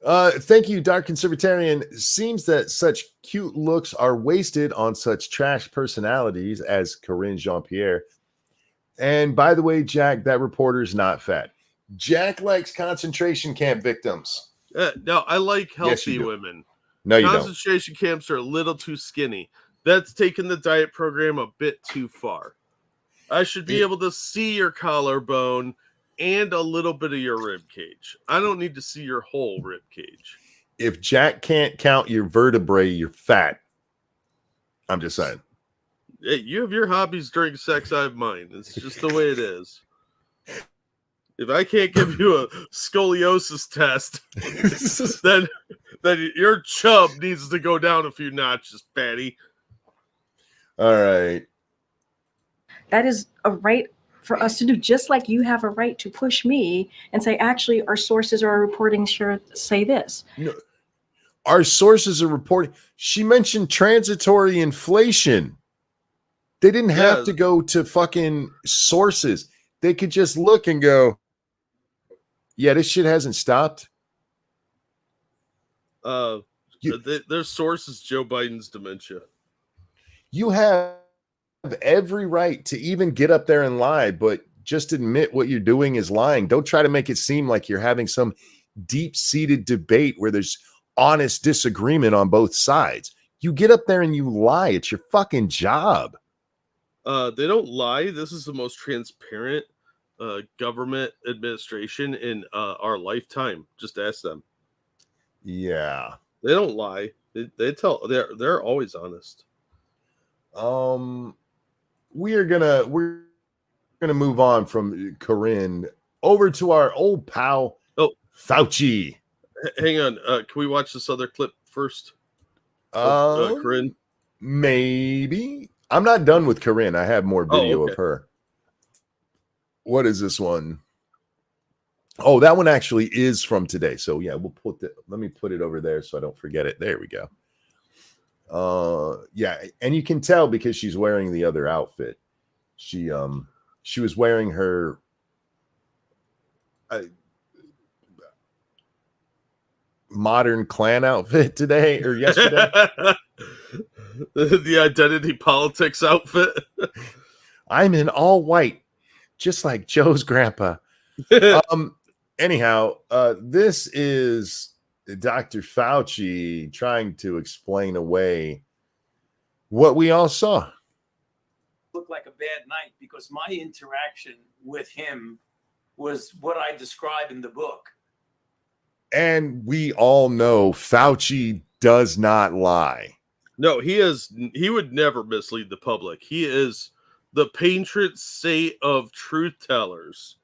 Thank you, Dark Conservatarian. Seems that such cute looks are wasted on such trash personalities as Corinne Jean-Pierre. And by the way, Jack, that reporter's not fat. Jack likes concentration camp victims. No, I like Yes, you healthy do. women. No, you don't. Concentration camps are a little too skinny. That's taking the diet program a bit too far. I should be able to see your collarbone and a little bit of your rib cage. I don't need to see your whole rib cage. If Jack can't count your vertebrae, you're fat. I'm just saying. Hey, you have your hobbies during sex, I have mine. It's just the way it is. If I can't give you a scoliosis test, then your chub needs to go down a few notches, fatty. All right. That is a right for us to do, just like you have a right to push me and say, actually, our sources or our reporting say this. No, our sources are reporting. She mentioned transitory inflation. They didn't have to go to fucking sources. They could just look and go, yeah, this shit hasn't stopped. Their source is Joe Biden's dementia. You have every right to even get up there and lie, but just admit what you're doing is lying. Don't try to make it seem like you're having some deep-seated debate where there's honest disagreement on both sides. You get up there and you lie. It's your fucking job. They don't lie. This is the most transparent government administration in our lifetime. Just ask them. Yeah. They don't lie. They're always honest. We're gonna move on from Corinne over to our old pal Fauci. Hang on. Can we watch this other clip first? Corinne? Maybe. I'm not done with Corinne. I have more video of her. What is this one? Oh, that one actually is from today. So yeah, let me put it over there so I don't forget it. There we go. Yeah, and you can tell because she's wearing the other outfit. She was wearing her modern Klan outfit today or yesterday. The identity politics outfit. I'm in all white, just like Joe's grandpa. Anyhow, this is Dr. Fauci trying to explain away what we all saw. Looked like a bad night because my interaction with him was what I describe in the book. And we all know Fauci does not lie. No, he would never mislead the public. He is the patron saint of truth tellers.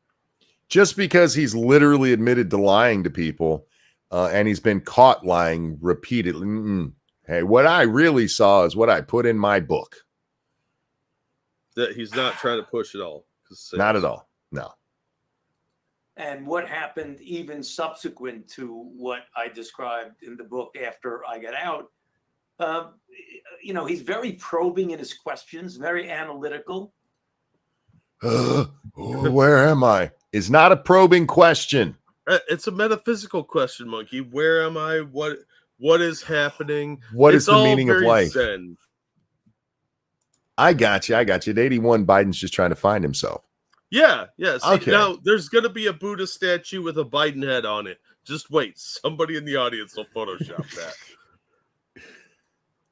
Just because he's literally admitted to lying to people and he's been caught lying repeatedly. Hey, what I really saw is what I put in my book. That he's not trying to push it all. Not at all. No. And what happened even subsequent to what I described in the book after I got out, he's very probing in his questions, very analytical. Where am I? Is not a probing question. It's a metaphysical question, Monkey. Where am I? What is happening? What is the meaning of life? Zen. I got you. At 81, Biden's just trying to find himself. Yeah. See, okay. Now, there's going to be a Buddha statue with a Biden head on it. Just wait. Somebody in the audience will Photoshop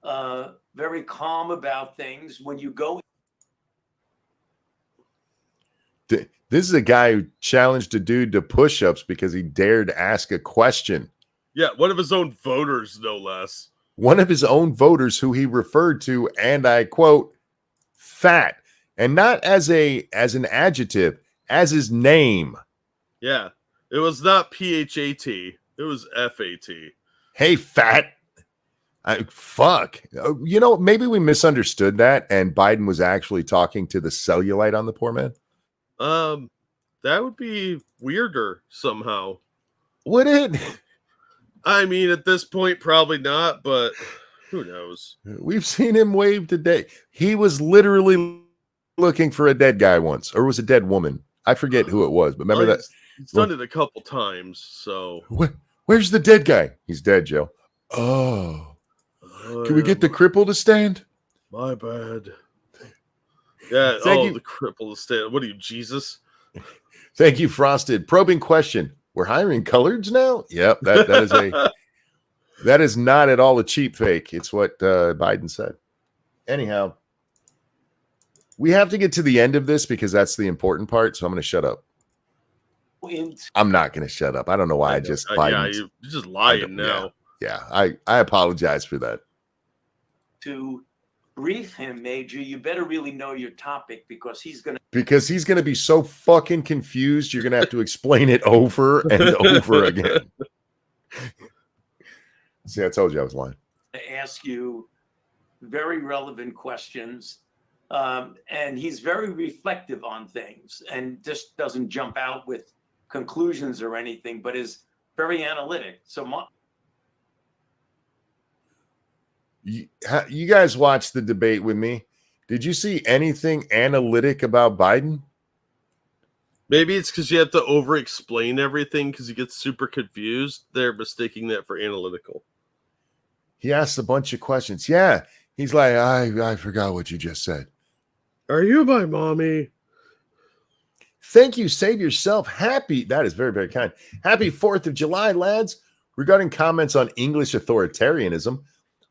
that. Very calm about things. When you go. This is a guy who challenged a dude to push-ups because he dared ask a question. Yeah, one of his own voters, no less. One of his own voters who he referred to, and I quote, fat. And not as an adjective, as his name. Yeah. It was not PHAT. It was FAT. Hey, fat. Fuck. Maybe we misunderstood that, and Biden was actually talking to the cellulite on the poor man. That would be weirder somehow. Would it? I mean, at this point, probably not, but who knows? We've seen him wave today. He was literally looking for a dead guy once, or it was a dead woman. I forget who it was, but remember that. He's done it a couple times, so. Where's the dead guy? He's dead, Joe. Oh. Can we get the cripple to stand? My bad. Yeah, Thank you. the cripple to stand. What are you, Jesus? Thank you, Frosted. Probing question. We're hiring coloreds now? Yep, that is not at all a cheap fake. It's what Biden said. Anyhow, we have to get to the end of this because that's the important part, so I'm going to shut up. I'm not going to shut up. I don't know why you're just lying now. Yeah, I apologize for that. To brief him, Major, you better really know your topic because he's going to be so fucking confused. You're going to have to explain it over and over again. See, I told you I was lying. to ask you very relevant questions. And he's very reflective on things and just doesn't jump out with conclusions or anything, but is very analytic. So you guys watched the debate with me. Did you see anything analytic about Biden? Maybe it's because you have to over-explain everything because he gets super confused. They're mistaking that for analytical. He asked a bunch of questions. Yeah, he's like, I forgot what you just said. Are you my mommy? Thank you. Save yourself. Happy. That is very, very kind. Happy 4th of July, lads. Regarding comments on English authoritarianism,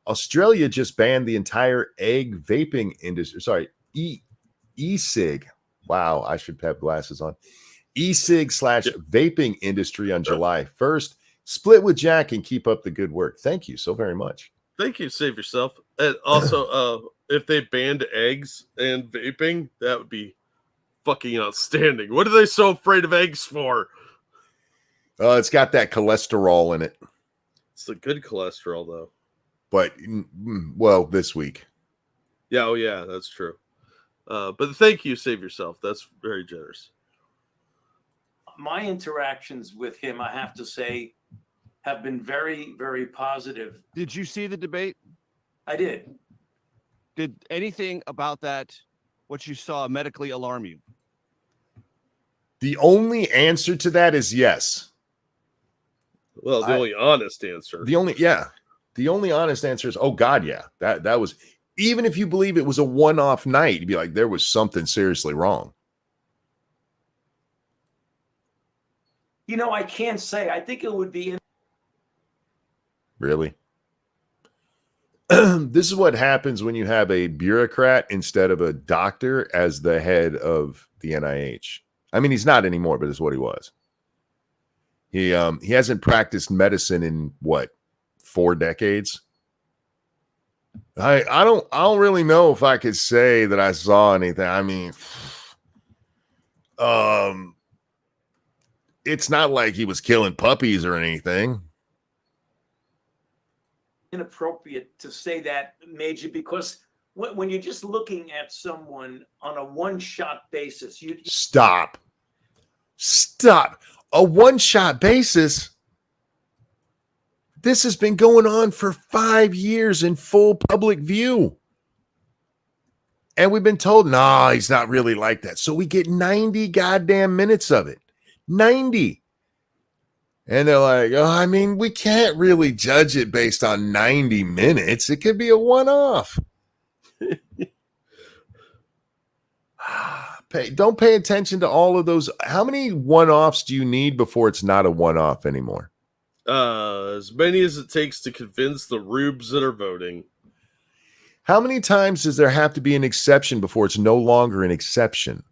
Australia just banned the entire egg vaping industry. Sorry, e-cig. Wow, I should have glasses on. E-cig / vaping industry on July 1st. Split with Jack and keep up the good work. Thank you so very much. Thank you. Save yourself. And also, if they banned eggs and vaping, that would be fucking outstanding. What are they so afraid of eggs for? It's got that cholesterol in it. It's the good cholesterol, though. But, well, this week. Yeah, oh yeah, that's true. But thank you, save yourself. That's very generous. My interactions with him, I have to say, have been very, very positive. Did you see the debate? I did. Did anything about that, what you saw, medically alarm you? The only answer to that is yes. Well, the only honest answer. The only honest answer is, oh God, yeah. That was, even if you believe it was a one-off night, you'd be like, there was something seriously wrong. You know, I can't say. I think it would be. Really? This is what happens when you have a bureaucrat instead of a doctor as the head of the NIH. I mean, he's not anymore, but it's what he was. He hasn't practiced medicine in what, 4 decades? I don't really know if I could say that I saw anything. I mean, it's not like he was killing puppies or anything. Inappropriate to say that, Major, because when you're just looking at someone on a one-shot basis, you stop. A one-shot basis. This has been going on for 5 years in full public view. And we've been told, no, he's not really like that. So we get 90 goddamn minutes of it. 90. And they're like, oh, I mean, we can't really judge it based on 90 minutes. It could be a one-off. Don't pay attention to all of those. How many one-offs do you need before it's not a one-off anymore? As many as it takes to convince the rubes that are voting. How many times does there have to be an exception before it's no longer an exception?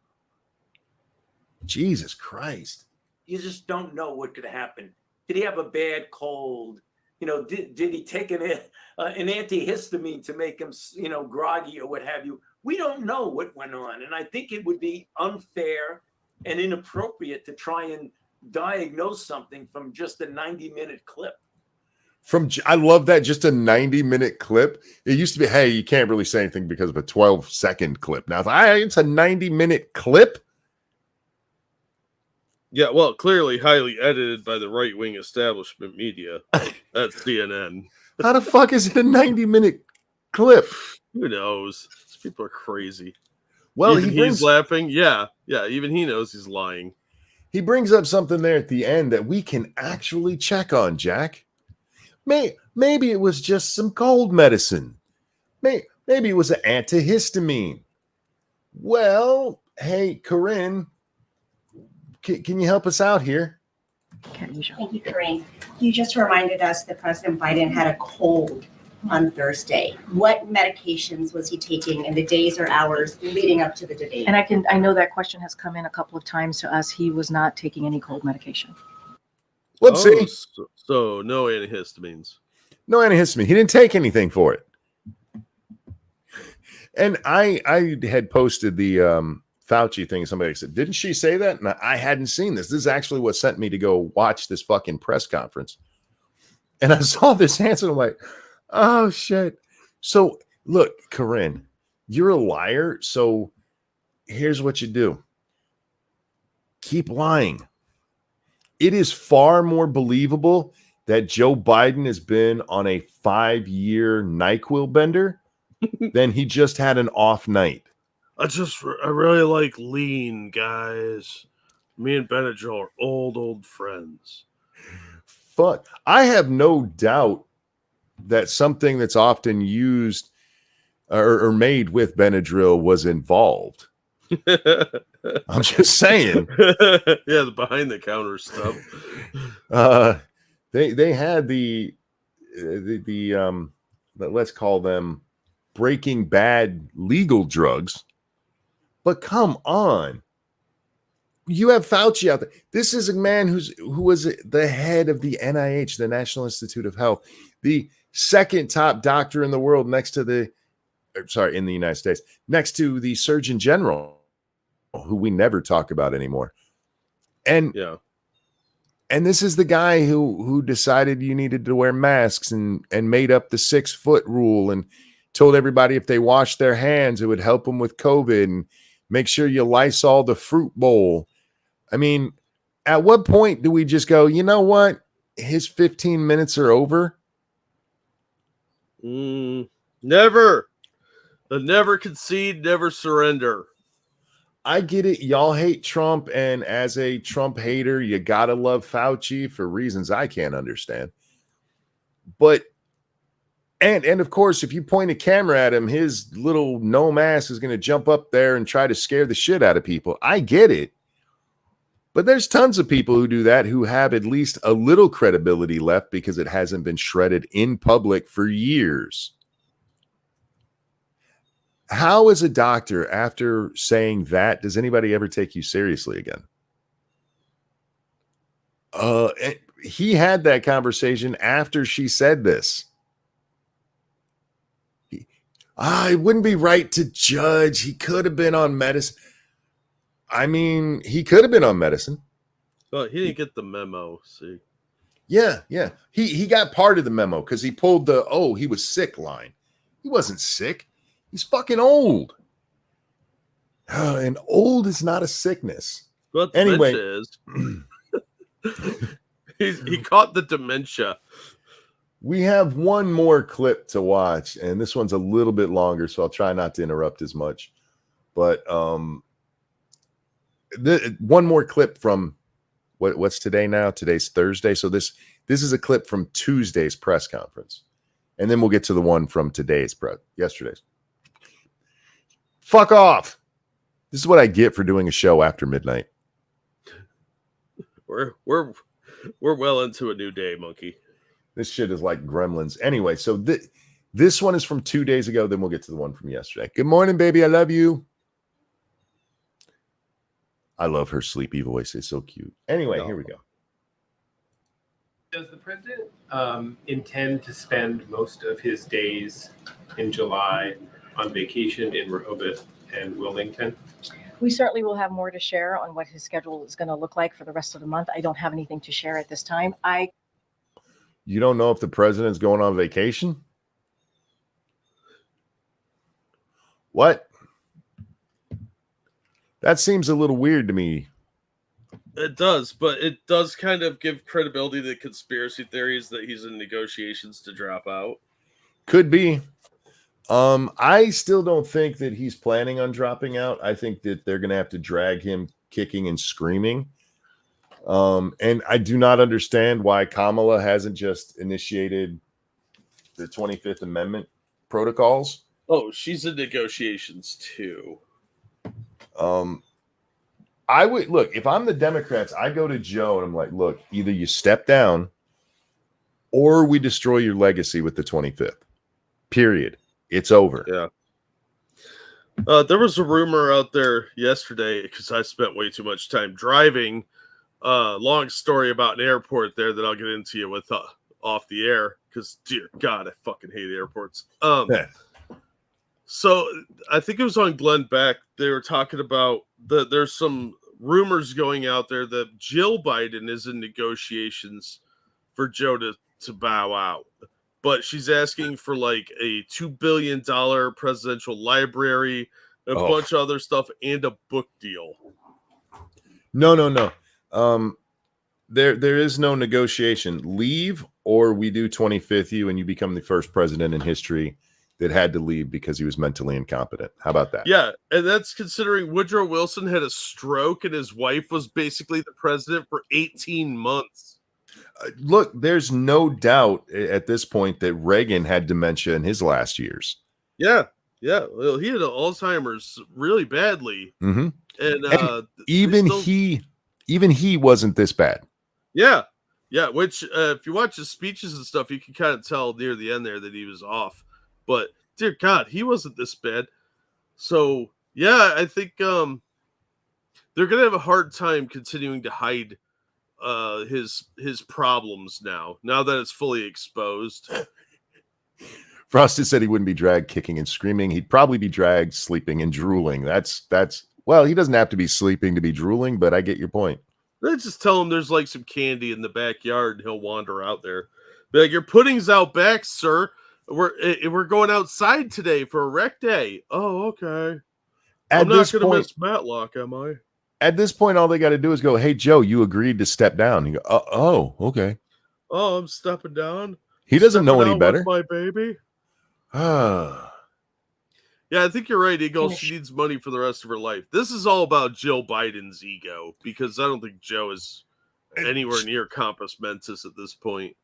Jesus Christ. You just don't know what could happen. Did he have a bad cold? You know, did he take an antihistamine to make him, groggy or what have you? We don't know what went on. And I think it would be unfair and inappropriate to try and diagnose something from just a 90-minute clip. I love that, just a 90-minute clip. It used to be, hey, you can't really say anything because of a 12-second clip. Now it's a 90-minute clip. Yeah, well, clearly highly edited by the right-wing establishment media at CNN. How the fuck is it a 90-minute clip? Who knows? These people are crazy. Well, even he's laughing. Yeah, even he knows he's lying. He brings up something there at the end that we can actually check on, Jack. Maybe it was just some cold medicine. Maybe it was an antihistamine. Well, hey, Corinne, can you help us out here? Thank you, Corinne. You just reminded us that President Biden had a cold on Thursday. What medications was he taking in the days or hours leading up to the debate? And I know that question has come in a couple of times to us. He was not taking any cold medication. Let's see. So no antihistamines. No antihistamine. He didn't take anything for it. And I had posted the Fauci thing. Somebody said, didn't she say that? And I hadn't seen this. This is actually what sent me to go watch this fucking press conference. And I saw this answer. I'm like, oh, shit. So, look, Corinne, you're a liar. So here's what you do. Keep lying. It is far more believable that Joe Biden has been on a 5-year NyQuil bender than he just had an off night. I really like lean, guys. Me and Benadryl are old friends. Fun. I have no doubt that something that's often used or made with Benadryl was involved. I'm just saying. Yeah, the behind the counter stuff. They had the let's call them Breaking Bad legal drugs. But come on. You have Fauci out there. This is a man who was the head of the NIH, the National Institute of Health, the second top doctor in the world in the United States, next to the Surgeon General, who we never talk about anymore. And this is the guy who decided you needed to wear masks and made up the 6-foot rule and told everybody if they washed their hands, it would help them with COVID, and make sure you Lysol the fruit bowl. I mean, at what point do we just go, you know what? His 15 minutes are over? Never. Never concede, never surrender. I get it. Y'all hate Trump, and as a Trump hater, you gotta love Fauci for reasons I can't understand. But and of course, if you point a camera at him, his little gnome ass is going to jump up there and try to scare the shit out of people. I get it. But there's tons of people who do that who have at least a little credibility left because it hasn't been shredded in public for years. How, as a doctor, after saying that, does anybody ever take you seriously again? He had that conversation after she said this. It wouldn't be right to judge. He could have been on medicine. I mean, he could have been on medicine. Well, he didn't get the memo, see. Yeah. He got part of the memo because he pulled the, he was sick line. He wasn't sick. He's fucking old. And old is not a sickness. But anyway, is. He caught the dementia. We have one more clip to watch, and this one's a little bit longer, so I'll try not to interrupt as much. But one more clip from what's today now? Today's Thursday. So this is a clip from Tuesday's press conference. And then we'll get to the one from yesterday's. Fuck off. This is what I get for doing a show after midnight. We're well into a new day, monkey. This shit is like Gremlins. Anyway, so this one is from 2 days ago. Then we'll get to the one from yesterday. Good morning, baby. I love you. I love her sleepy voice. It's so cute. Anyway, Here we go. Does the president intend to spend most of his days in July on vacation in Rehoboth and Wilmington? We certainly will have more to share on what his schedule is going to look like for the rest of the month. I don't have anything to share at this time. You don't know if the president's going on vacation? What? That seems a little weird to me. It does, but it does kind of give credibility to conspiracy theories that he's in negotiations to drop out. Could be. I still don't think that he's planning on dropping out. I think that they're going to have to drag him kicking and screaming. And I do not understand why Kamala hasn't just initiated the 25th Amendment protocols. Oh, she's in negotiations too. I would look, if I'm the Democrats, I go to Joe and I'm like, look, either you step down or we destroy your legacy with the 25th. Period. It's over. Yeah. There was a rumor out there yesterday because I spent way too much time driving. Long story about an airport there that I'll get into you with off the air because, dear God, I fucking hate airports. So I think it was on Glenn Beck. They were talking about there's some rumors going out there that Jill Biden is in negotiations for Joe to bow out. But she's asking for like a $2 billion presidential library, a bunch of other stuff, and a book deal. No. There is no negotiation. Leave or we do 25th you and you become the first president in history that had to leave because he was mentally incompetent. How about that? Yeah, and that's considering Woodrow Wilson had a stroke and his wife was basically the president for 18 months. Look, there's no doubt at this point that Reagan had dementia in his last years. Yeah. Well, he had Alzheimer's really badly, Mm-hmm. and even he wasn't this bad. Yeah. Which if you watch his speeches and stuff, you can kind of tell near the end there that he was off. But dear God, he wasn't this bad. So yeah, I think they're gonna have a hard time continuing to hide his problems now that it's fully exposed. Frosted said he wouldn't be dragged kicking and screaming. He'd probably be dragged sleeping and drooling. That's well, he doesn't have to be sleeping to be drooling, but I get your point. Let's just tell him there's like some candy in the backyard and he'll wander out there. Be like, your pudding's out back, sir. We're going outside today for a rec day. Oh, okay. I'm not going to miss Matlock, am I? At this point, all they got to do is go, hey, Joe, you agreed to step down. You go, oh, okay. Oh, I'm stepping down. He doesn't know any better. My baby. Yeah, I think you're right, Eagle. She needs money for the rest of her life. This is all about Jill Biden's ego because I don't think Joe is anywhere near compos mentis at this point.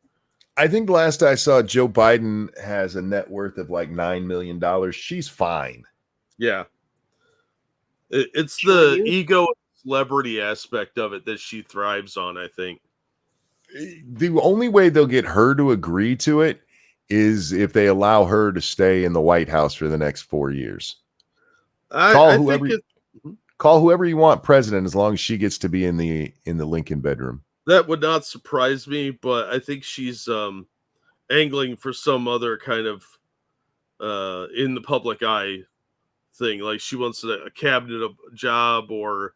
I think last I saw, Joe Biden has a net worth of like $9 million. She's fine. Yeah. It's the ego celebrity aspect of it that she thrives on, I think. The only way they'll get her to agree to it is if they allow her to stay in the White House for the next 4 years. Call whoever you want president as long as she gets to be in the Lincoln bedroom. That would not surprise me, but I think she's angling for some other kind of in the public eye thing. Like she wants a cabinet job or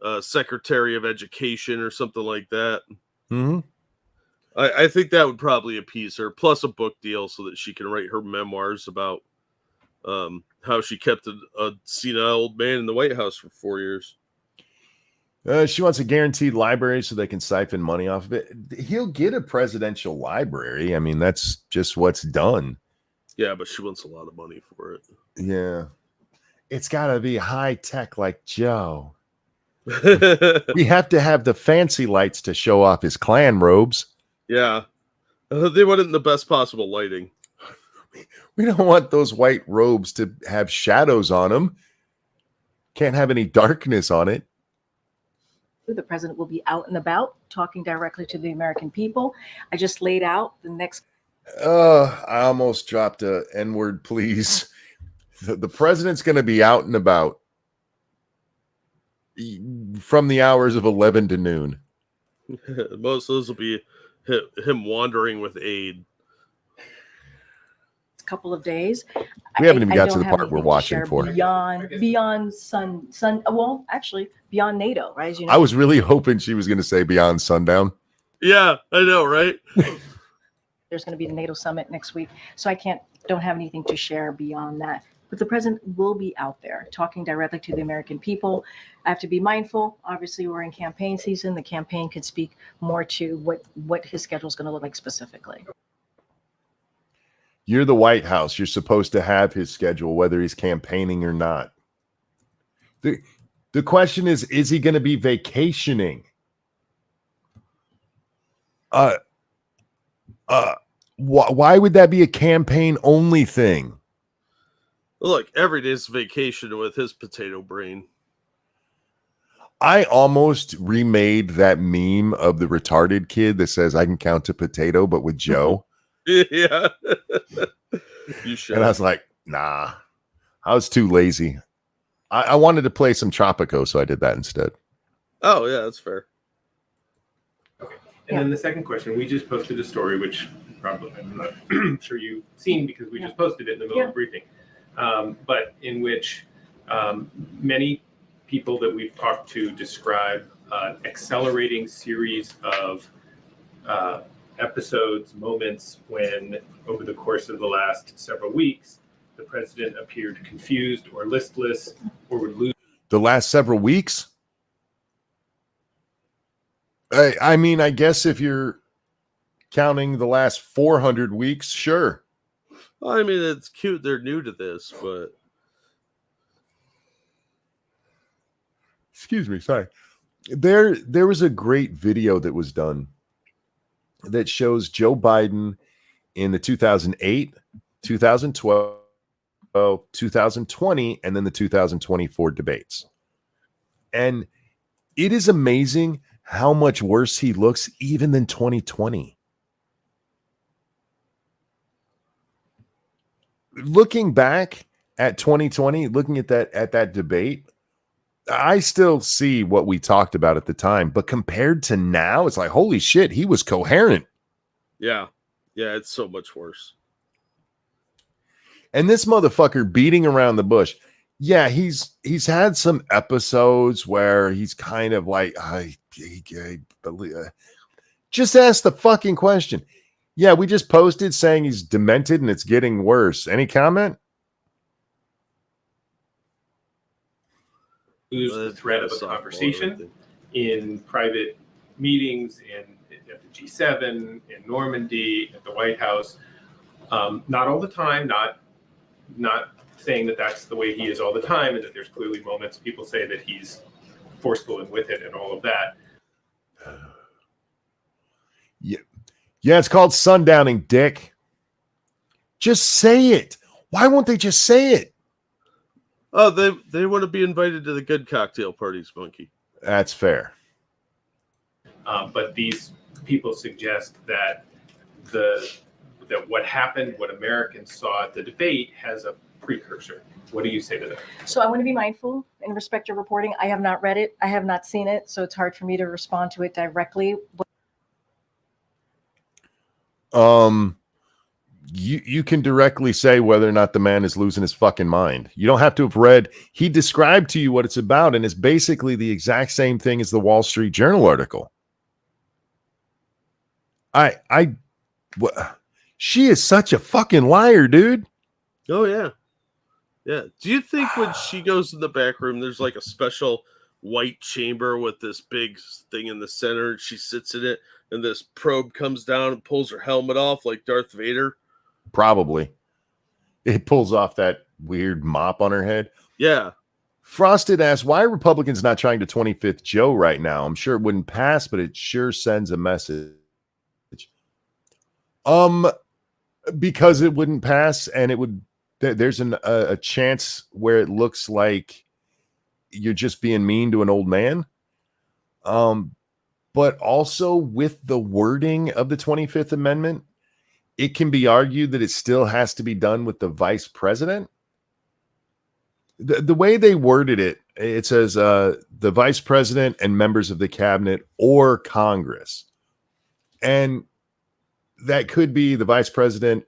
a secretary of education or something like that. Mm-hmm. I think that would probably appease her, plus a book deal so that she can write her memoirs about how she kept a senile old man in the White House for 4 years. She wants a guaranteed library so they can siphon money off of it. He'll get a presidential library. I mean, that's just what's done. Yeah, but she wants a lot of money for it. Yeah. It's got to be high tech like Joe. We have to have the fancy lights to show off his Klan robes. Yeah. They want it in the best possible lighting. We don't want those white robes to have shadows on them. Can't have any darkness on it. The president will be out and about talking directly to the American people. I just laid out the next. I almost dropped a N-word, please. The president's going to be out and about from the hours of 11 to noon. Most of those will be him wandering with aid. Couple of days. We haven't even got to the part we're watching for. Beyond beyond NATO, right? As you know, I was really hoping she was going to say beyond sundown. Yeah, I know, right? There's going to be the NATO summit next week, so don't have anything to share beyond that. But the president will be out there talking directly to the American people. I have to be mindful. Obviously, we're in campaign season. The campaign could speak more to what his schedule is going to look like specifically. You're the White House. You're supposed to have his schedule, whether he's campaigning or not. The question is he going to be vacationing? Why would that be a campaign only thing? Look, every day's vacation with his potato brain. I almost remade that meme of the retarded kid that says I can count to potato, but with Joe. Yeah. You should. And I was like, nah, I was too lazy. I wanted to play some Tropico, so I did that instead. Oh, yeah, that's fair. Okay. And then the second question, we just posted a story, which probably I'm not sure you've seen because we just posted it in the middle of the briefing, but in which many people that we've talked to describe accelerating series of episodes, moments when over the course of the last several weeks, the president appeared confused or listless or would lose. The last several weeks? I mean, I guess if you're counting the last 400 weeks, sure. Well, I mean, it's cute they're new to this, but... Excuse me, sorry. There was a great video that was done that shows Joe Biden in the 2008, 2012, 2020, and then the 2024 debates. And it is amazing how much worse he looks even than 2020. Looking back at 2020, looking at that debate, I still see what we talked about at the time, but compared to now, it's like, holy shit, he was coherent. Yeah. Yeah, it's so much worse. And this motherfucker beating around the bush. Yeah, he's had some episodes where he's kind of like, just ask the fucking question. Yeah, we just posted saying he's demented and it's getting worse. Any comment? Lose the thread of a conversation in private meetings at the G7, in Normandy, at the White House. Not all the time, not saying that that's the way he is all the time, and that there's clearly moments people say that he's forceful and with it and all of that. Yeah, it's called sundowning, dick. Just say it. Why won't they just say it? Oh, they want to be invited to the good cocktail parties, Monkey. That's fair. But these people suggest that that what happened, what Americans saw at the debate, has a precursor. What do you say to that? So I want to be mindful in respect to reporting. I have not read it. I have not seen it. So it's hard for me to respond to it directly. You can directly say whether or not the man is losing his fucking mind. You don't have to have read. He described to you what it's about, and it's basically the exact same thing as the Wall Street Journal article. She is such a fucking liar, dude. Oh, yeah. Yeah. Do you think when she goes in the back room, there's like a special white chamber with this big thing in the center, and she sits in it, and this probe comes down and pulls her helmet off like Darth Vader? Probably. It pulls off that weird mop on her head. Yeah. Frosted asks, why are Republicans not trying to 25th Joe right now? I'm sure it wouldn't pass, but it sure sends a message. Because it wouldn't pass, and it would. There's a chance where it looks like you're just being mean to an old man. But also with the wording of the 25th Amendment, it can be argued that it still has to be done with the vice president. The way they worded it, it says the vice president and members of the cabinet or Congress. And that could be the vice president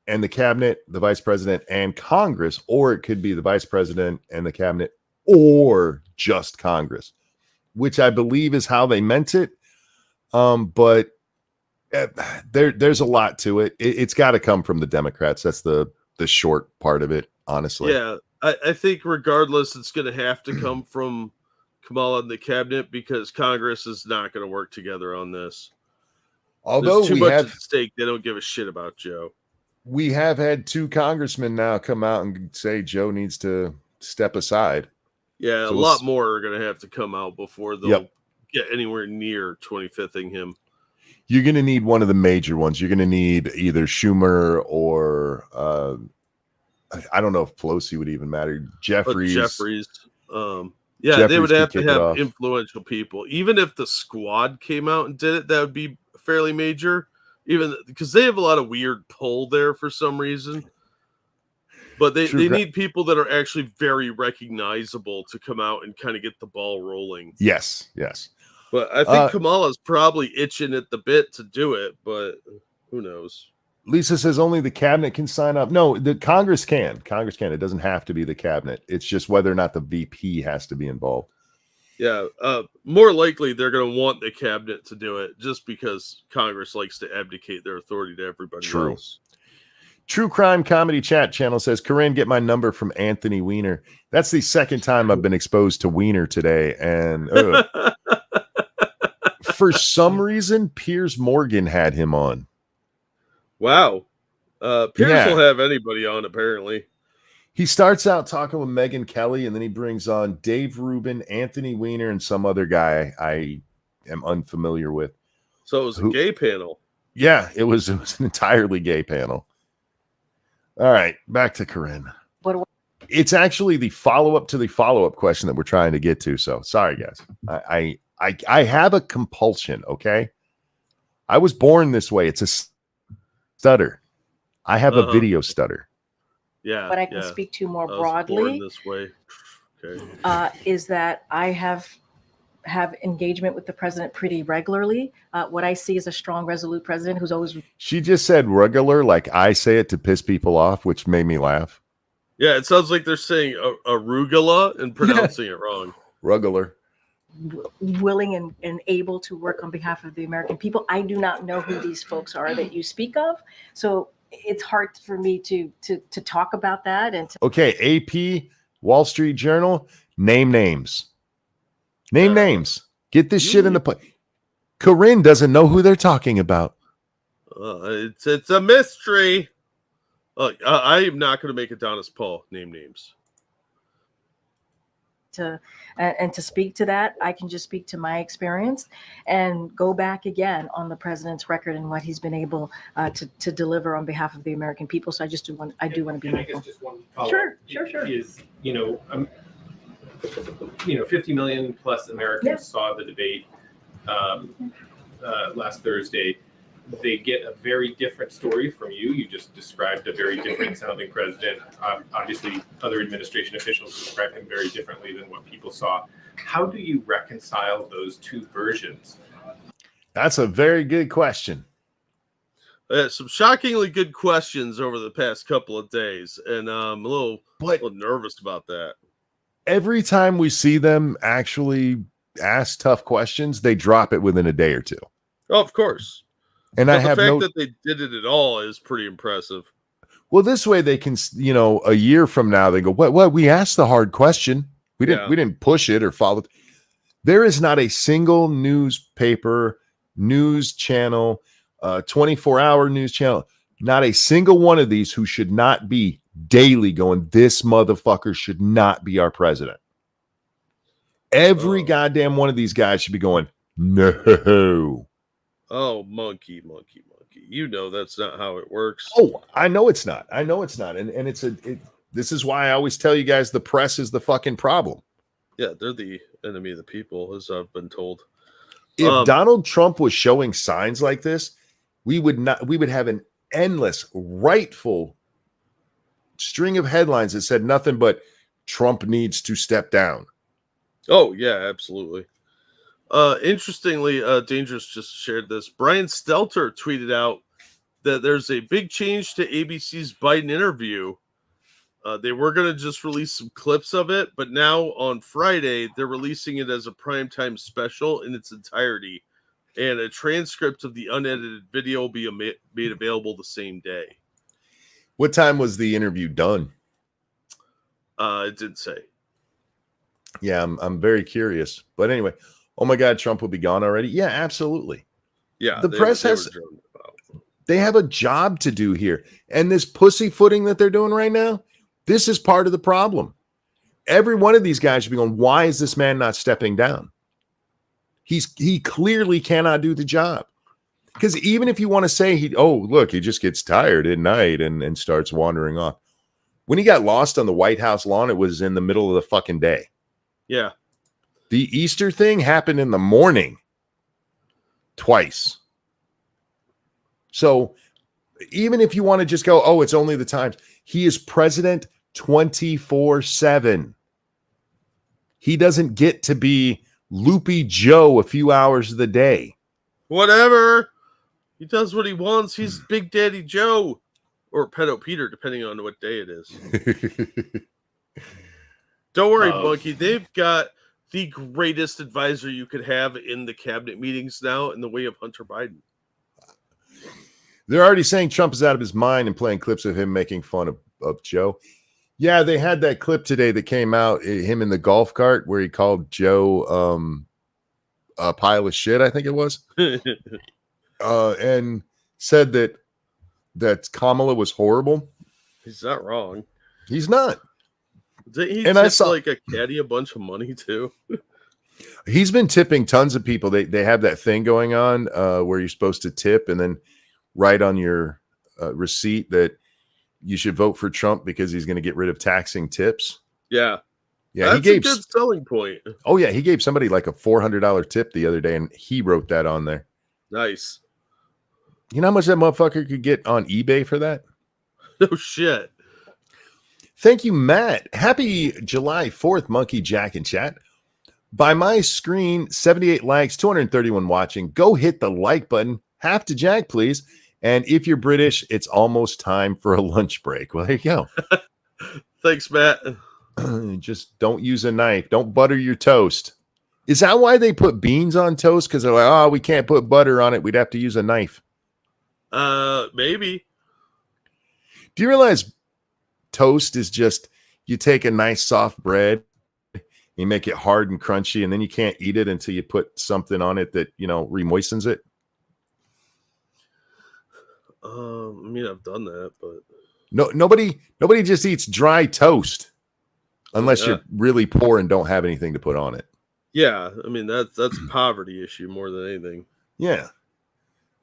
and the cabinet, the vice president and Congress, or it could be the vice president and the cabinet or just Congress, which I believe is how they meant it. But there's a lot to it. It's got to come from the Democrats. That's the short part of it, honestly. Yeah, I think regardless, it's going to have to come from Kamala and the cabinet because Congress is not going to work together on this. Although there's too we much have at stake, they don't give a shit about Joe. we have had 2 congressmen now come out and say Joe needs to step aside. Yeah, So a we'll lot s- more are going to have to come out before they'll Yep. get anywhere near 25thing him. You're going to need one of the major ones. You're going to need either Schumer or I don't know if Pelosi would even matter. Jeffries. Jeffries. Yeah, they Jeffries would could have to kick it have off. influential people. Even if the squad came out and did it, that would be fairly major. Even because they have a lot of weird pull there for some reason. But they need people that are actually very recognizable to come out and kind of get the ball rolling. Yes. But I think Kamala's probably itching at the bit to do it, but who knows? Lisa says only the cabinet can sign up. No, the Congress can. Congress can. It doesn't have to be the cabinet. It's just whether or not the VP has to be involved. Yeah, more likely they're going to want the cabinet to do it just because Congress likes to abdicate their authority to everybody else. True Crime Comedy Chat Channel says, Corinne, get my number from Anthony Weiner. That's the second time I've been exposed to Weiner today. And for some reason, Piers Morgan had him on. Wow. Piers will have anybody on, apparently. He starts out talking with Megyn Kelly, and then he brings on Dave Rubin, Anthony Weiner, and some other guy I am unfamiliar with. So it was a gay panel. Yeah, it was an entirely gay panel. All right, back to Corinne. It's actually the follow-up to the follow-up question that we're trying to get to. So sorry, guys. I have a compulsion, okay? I was born this way. It's a stutter. I have a video stutter. Yeah. What I can speak to more broadly this way. Okay. Is that I have engagement with the president pretty regularly. What I see is a strong, resolute president who's always. She just said regular, like I say it to piss people off, which made me laugh. Yeah, it sounds like they're saying arugula and pronouncing it wrong. Regular. Willing and able to work on behalf of the American people. I do not know who these folks are that you speak of, so it's hard for me to talk about that. And Okay, AP, Wall Street Journal, name names. Name names. Get this shit in the play. Corinne doesn't know who they're talking about. It's a mystery. Look, I am not going to make it down as Paul. Name names. To speak to that, I can just speak to my experience and go back again on the president's record and what he's been able to deliver on behalf of the American people. So I do want to be mindful. I guess just one follow-up. Sure. Is 50 million plus Americans saw the debate last Thursday. They get a very different story from you. You just described a very different sounding president. Obviously, other administration officials described him very differently than what people saw. How do you reconcile those two versions? That's a very good question. Some shockingly good questions over the past couple of days, and I'm a little nervous about that. Every time we see them actually ask tough questions, they drop it within a day or two. Oh, of course. And but I have the fact that they did it at all is pretty impressive. Well, this way they can, a year from now, they go, what? We asked the hard question. We didn't push it or follow. There is not a single newspaper, news channel, 24-hour news channel, not a single one of these who should not be daily going, this motherfucker should not be our president. Every goddamn one of these guys should be going, no. Oh, monkey. You know that's not how it works. Oh, I know it's not. And this is why I always tell you guys the press is the fucking problem. Yeah, they're the enemy of the people, as I've been told. If Donald Trump was showing signs like this, we would have an endless, rightful string of headlines that said nothing but Trump needs to step down. Oh, yeah, absolutely. Interestingly, Dangerous just shared this. Brian Stelter tweeted out that there's a big change to ABC's Biden interview. They were going to just release some clips of it, but now on Friday, they're releasing it as a primetime special in its entirety. And a transcript of the unedited video will be made available the same day. What time was the interview done? It did say. Yeah, I'm very curious. But anyway, oh my God, Trump will be gone already. Yeah, absolutely. Yeah, the press has They have a job to do here. And this pussyfooting that they're doing right now, this is part of the problem. Every one of these guys should be going, why is this man not stepping down? He clearly cannot do the job. Because even if you want to say he just gets tired at night and starts wandering off. When he got lost on the White House lawn, it was in the middle of the fucking day. Yeah. The Easter thing happened in the morning. Twice. So even if you want to just go, oh, it's only the Times. He is president 24/7. He doesn't get to be Loopy Joe a few hours of the day. Whatever. He does what he wants. He's Big Daddy Joe. Or Pedo Peter, depending on what day it is. Don't worry, Monkey. They've got the greatest advisor you could have in the cabinet meetings now in the way of Hunter Biden. They're already saying Trump is out of his mind and playing clips of him making fun of Joe. Yeah, they had that clip today that came out, him in the golf cart where he called Joe a pile of shit, I think it was. And said that Kamala was horrible. He's not wrong. He's not. Didn't he and tip I saw like a caddy a bunch of money too? He's been tipping tons of people. They have that thing going on where you're supposed to tip and then write on your receipt that you should vote for Trump because he's going to get rid of taxing tips. Yeah. Yeah, that's he gave a good selling point. Oh yeah, he gave somebody like a $400 tip the other day, and he wrote that on there. Nice. You know how much that motherfucker could get on eBay for that? No shit. Thank you, Matt. Happy July 4th, Monkey Jack and chat. By my screen, 78 likes, 231 watching. Go hit the like button. Half to Jack, please. And if you're British, it's almost time for a lunch break. Well, there you go. Thanks, Matt. Just don't use a knife. Don't butter your toast. Is that why they put beans on toast? Because they're like, oh, we can't put butter on it. We'd have to use a knife. Maybe. Do you realize toast is just, you take a nice soft bread, you make it hard and crunchy, and then you can't eat it until you put something on it that, remoistens it? I mean, I've done that, but nobody just eats dry toast unless you're really poor and don't have anything to put on it. Yeah, I mean that's a poverty issue more than anything. Yeah,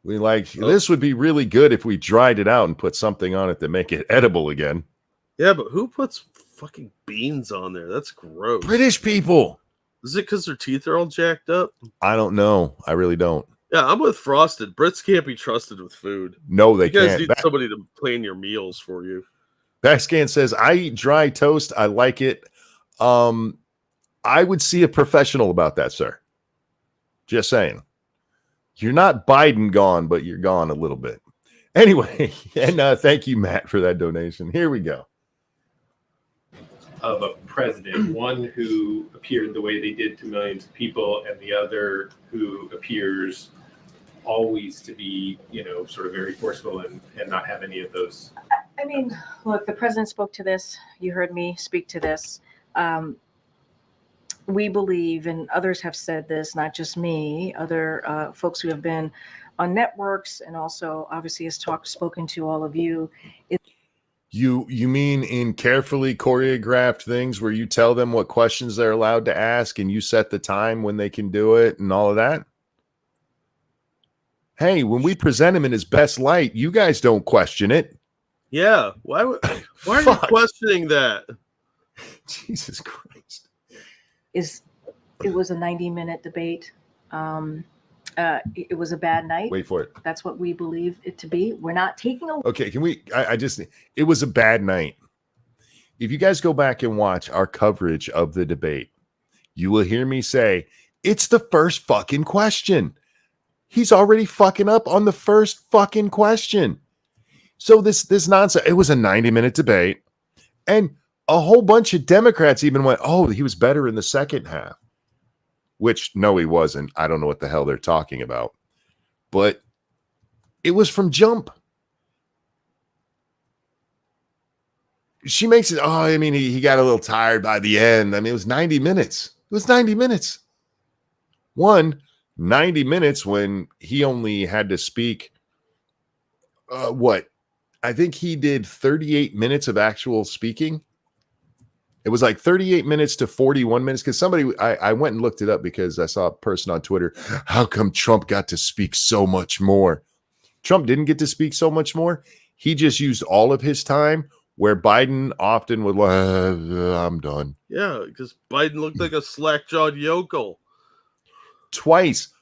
this would be really good if we dried it out and put something on it to make it edible again. Yeah, but who puts fucking beans on there? That's gross. British people. Is it because their teeth are all jacked up? I don't know. I really don't. Yeah, I'm with Frosted. Brits can't be trusted with food. No, they can't. You guys can't. need somebody to plan your meals for you. Backscan says, I eat dry toast. I like it. I would see a professional about that, sir. Just saying. You're not Biden gone, but you're gone a little bit. Anyway, and thank you, Matt, for that donation. Here we go. Of a president, one who appeared the way they did to millions of people, and the other who appears always to be, sort of very forceful and not have any of those. I mean, look, the president spoke to this. You heard me speak to this. We believe, and others have said this, not just me, other folks who have been on networks and also obviously has spoken to all of you. You mean in carefully choreographed things where you tell them what questions they're allowed to ask and you set the time when they can do it and all of that? Hey, when we present him in his best light, you guys don't question it. Yeah. Why are you questioning that? Jesus Christ. It was a 90-minute debate. It was a bad night. Wait for it. That's what we believe it to be. We're not taking a. Okay, can we? It was a bad night. If you guys go back and watch our coverage of the debate, you will hear me say, it's the first fucking question. He's already fucking up on the first fucking question. So this nonsense, it was a 90-minute debate. And a whole bunch of Democrats even went, oh, he was better in the second half. Which, no, he wasn't. I don't know what the hell they're talking about. But it was from jump. She makes it, oh, I mean, he got a little tired by the end. I mean, it was 90 minutes. It was 90 minutes. 90 minutes when he only had to speak What? I think he did 38 minutes of actual speaking. It was like 38 minutes to 41 minutes because I went and looked it up because I saw a person on Twitter. How come Trump got to speak so much more? Trump didn't get to speak so much more. He just used all of his time, where Biden often would like, I'm done. Yeah, because Biden looked like a slack-jawed yokel. Twice,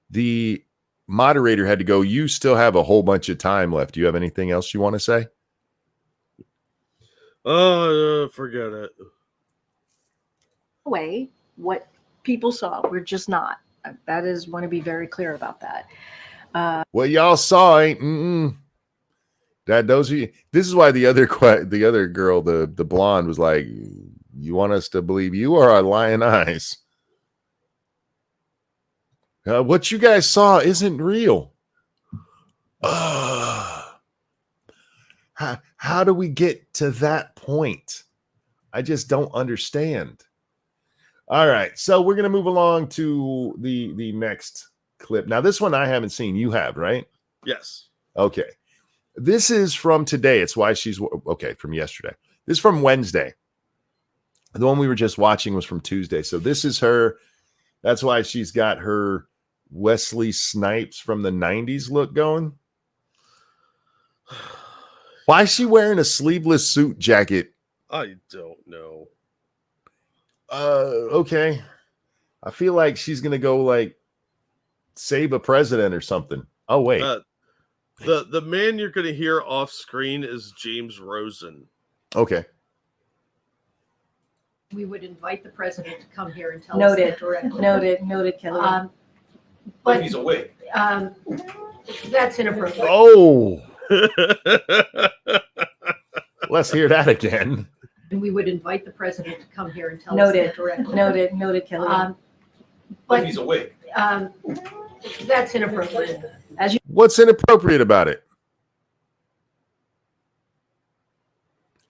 the moderator had to go, you still have a whole bunch of time left. Do you have anything else you want to say? Oh, forget it. Way what people saw, we're just not. That is, want to be very clear about that. What y'all saw ain't. That those are you. This is why the other girl, the blonde, was like, "You want us to believe you or our lying eyes? What you guys saw isn't real." How do we get to that point? I just don't understand. All right, so we're gonna move along to the next clip. Now, this one I haven't seen. You have, right? Yes. Okay. This is from today. It's why she's okay. From yesterday. This is from Wednesday. The one we were just watching was from Tuesday. So this is her. That's why she's got her Wesley Snipes from the 90s look going. Why is she wearing a sleeveless suit jacket? I don't know. Okay. I feel like she's gonna go like save a president or something. Oh wait. The man you're going to hear off screen is James Rosen. Okay. We would invite the president to come here and tell us Noted. that directly. Noted, Kelly. But He's awake. That's inappropriate. Oh, let's hear that again. And we would invite the president to come here and tell us that directly. Noted, Kelly. But He's awake. that's inappropriate. What's inappropriate about it?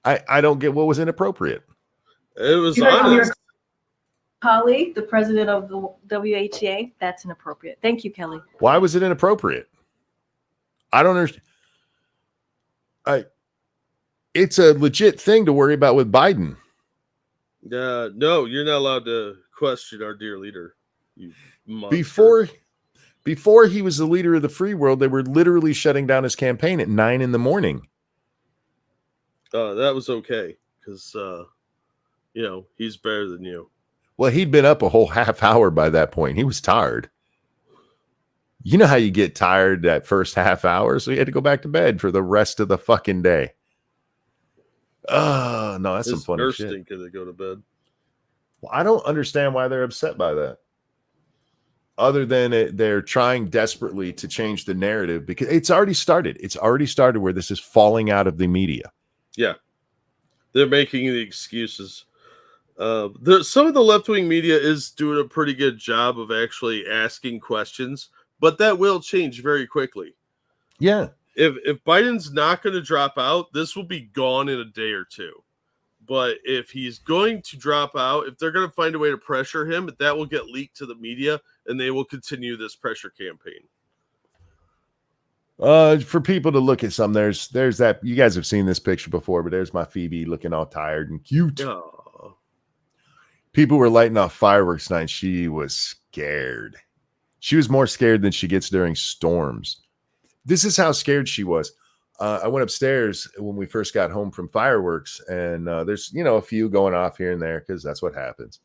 I don't get what was inappropriate. It was You heard from your honest. colleague, the president of the WHA, that's inappropriate. Thank you, Kelly. Why was it inappropriate? I don't understand. It's a legit thing to worry about with Biden. No, you're not allowed to question our dear leader. You monster. Before he was the leader of the free world, they were literally shutting down his campaign at 9 a.m. That was okay because he's better than you. Well, he'd been up a whole half hour by that point. He was tired. You know how you get tired that first half hour, so he had to go back to bed for the rest of the fucking day. No, that's some His funny nurse shit. didn't get to go to bed. Well, I don't understand why they're upset by that. Other than they're trying desperately to change the narrative because it's already started. It's already started where this is falling out of the media. Yeah, they're making the excuses. Some of the left-wing media is doing a pretty good job of actually asking questions, but that will change very quickly. Yeah. If Biden's not going to drop out, this will be gone in a day or two. But if he's going to drop out, if they're going to find a way to pressure him, that will get leaked to the media, and they will continue this pressure campaign. For people to look at some, there's that. You guys have seen this picture before, but there's my Phoebe looking all tired and cute. Oh. People were lighting off fireworks tonight. She was scared. She was more scared than she gets during storms. This is how scared she was. I went upstairs when we first got home from fireworks, and there's a few going off here and there because that's what happens.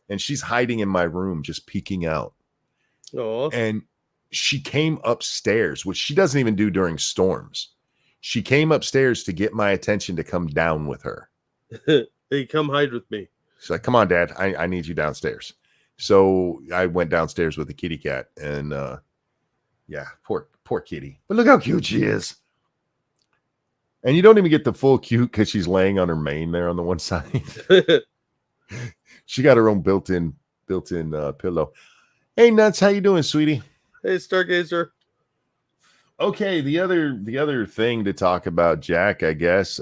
And she's hiding in my room, just peeking out. Oh. And she came upstairs, which she doesn't even do during storms. She came upstairs to get my attention to come down with her. Hey, come hide with me. She's like, "Come on, Dad, I need you downstairs." So I went downstairs with the kitty cat, and yeah, poor kitty. But look how cute she is. And you don't even get the full cute because she's laying on her mane there on the one side. She got her own built-in pillow. Hey, Nuts, how you doing, sweetie? Hey, Stargazer. Okay, the other thing to talk about, Jack, I guess.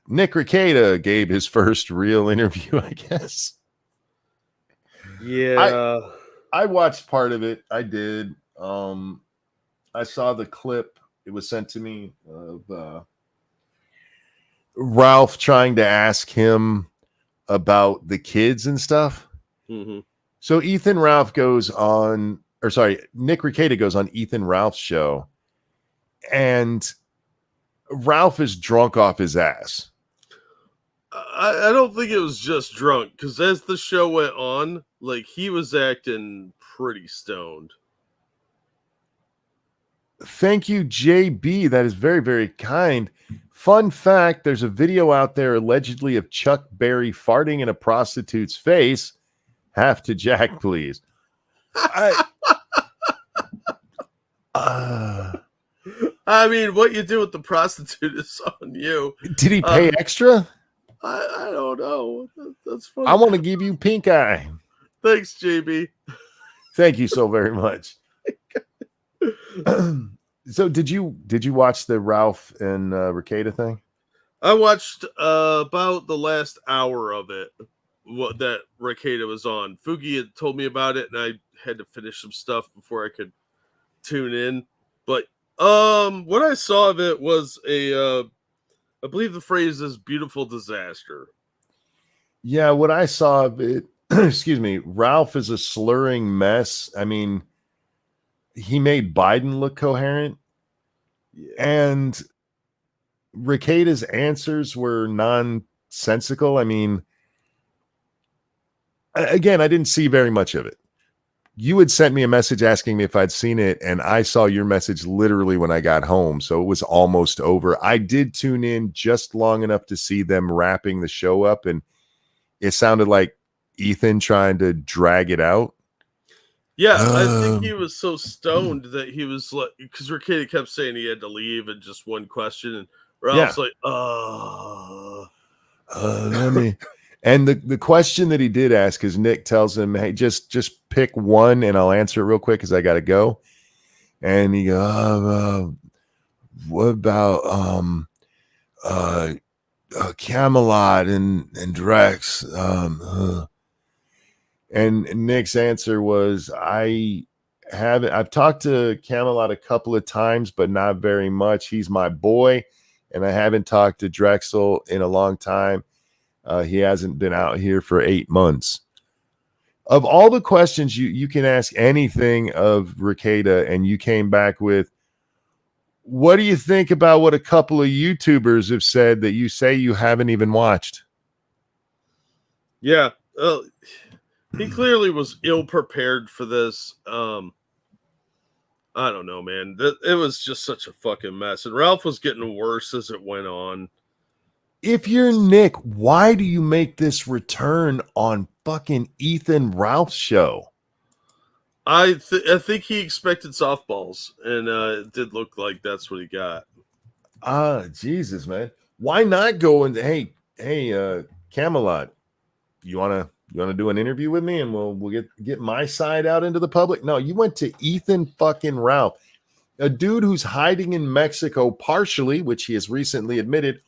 Nick Rekieta gave his first real interview, I guess. Yeah. I watched part of it. I did. I saw the clip. It was sent to me of Ralph trying to ask him about the kids and stuff. Mm-hmm. So Nick Rekieta goes on Ethan Ralph's show, and Ralph is drunk off his ass. I don't think it was just drunk, because as the show went on, like, he was acting pretty stoned. Thank you, JB. That is very, very kind. Fun fact, there's a video out there allegedly of Chuck Berry farting in a prostitute's face. Half to Jack, please. I mean, what you do with the prostitute is on you. Did he pay extra? I don't know. That's funny. I want to give you pink eye. Thanks, JB. Thank you so very much. So did you watch the Ralph and Rekieta thing? I watched about the last hour of it. What that Rekieta was on. Fugi had told me about it, and I had to finish some stuff before I could tune in. But what I saw of it was I believe the phrase is beautiful disaster. Yeah, what I saw of it, excuse me, Ralph is a slurring mess. I mean, he made Biden look coherent. Yeah. And Rekieta's answers were nonsensical. I mean, again, I didn't see very much of it. You had sent me a message asking me if I'd seen it, and I saw your message literally when I got home, so it was almost over. I did tune in just long enough to see them wrapping the show up, and it sounded like Ethan trying to drag it out. Yeah, I think he was so stoned that he was like, because Rekieta kept saying he had to leave and just one question, and Ralph's like, let me. And the question that he did ask is Nick tells him, hey, just pick one and I'll answer it real quick because I got to go. And he goes, what about Camelot and Drex? And Nick's answer was, I've talked to Camelot a couple of times, but not very much. He's my boy. And I haven't talked to Drexel in a long time. He hasn't been out here for 8 months. Of all the questions you can ask anything of Rekieta, and you came back with, what do you think about what a couple of YouTubers have said that you say you haven't even watched? Yeah, he clearly was ill prepared for this. I don't know, man. It was just such a fucking mess, and Ralph was getting worse as it went on. If you're Nick, why do you make this return on fucking Ethan Ralph's show? I think he expected softballs, and it did look like that's what he got. Jesus, man. Why not go and hey, Camelot, you wanna do an interview with me and we'll get my side out into the public? No, you went to Ethan fucking Ralph, a dude who's hiding in Mexico partially, which he has recently admitted,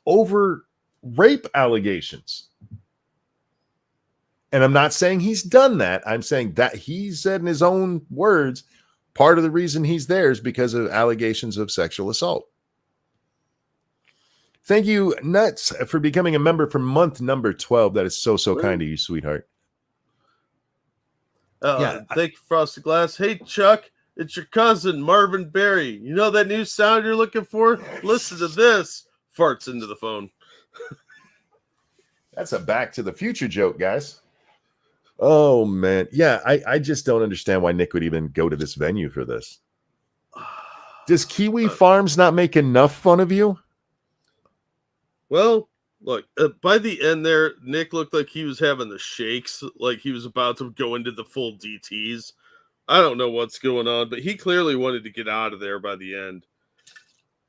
over rape allegations. And I'm not saying he's done that. I'm saying that he said in his own words, part of the reason he's there is because of allegations of sexual assault. Thank you, Nuts, for becoming a member for month number 12. That is so kind of you, sweetheart. Thank you, Frosted Glass. Hey, Chuck, it's your cousin, Marvin Berry. You know that new sound you're looking for? Listen to this. Farts into the phone. That's a Back to the Future joke, guys. Oh, man. Yeah, I just don't understand why Nick would even go to this venue for this. Does Kiwi Farms not make enough fun of you? Well, look, by the end there, Nick looked like he was having the shakes, like he was about to go into the full DTs. I don't know what's going on, but he clearly wanted to get out of there by the end.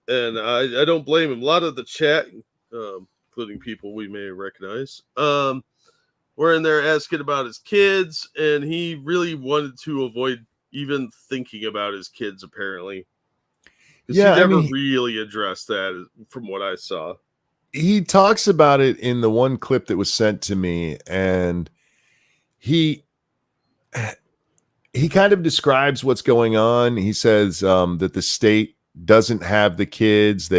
And I don't blame him. A lot of the chat, including people we may recognize, were in there asking about his kids, and he really wanted to avoid even thinking about his kids, apparently. Yeah, he never really addressed that from what I saw. He talks about it in the one clip that was sent to me, and he kind of describes what's going on. He says that the state doesn't have the kids.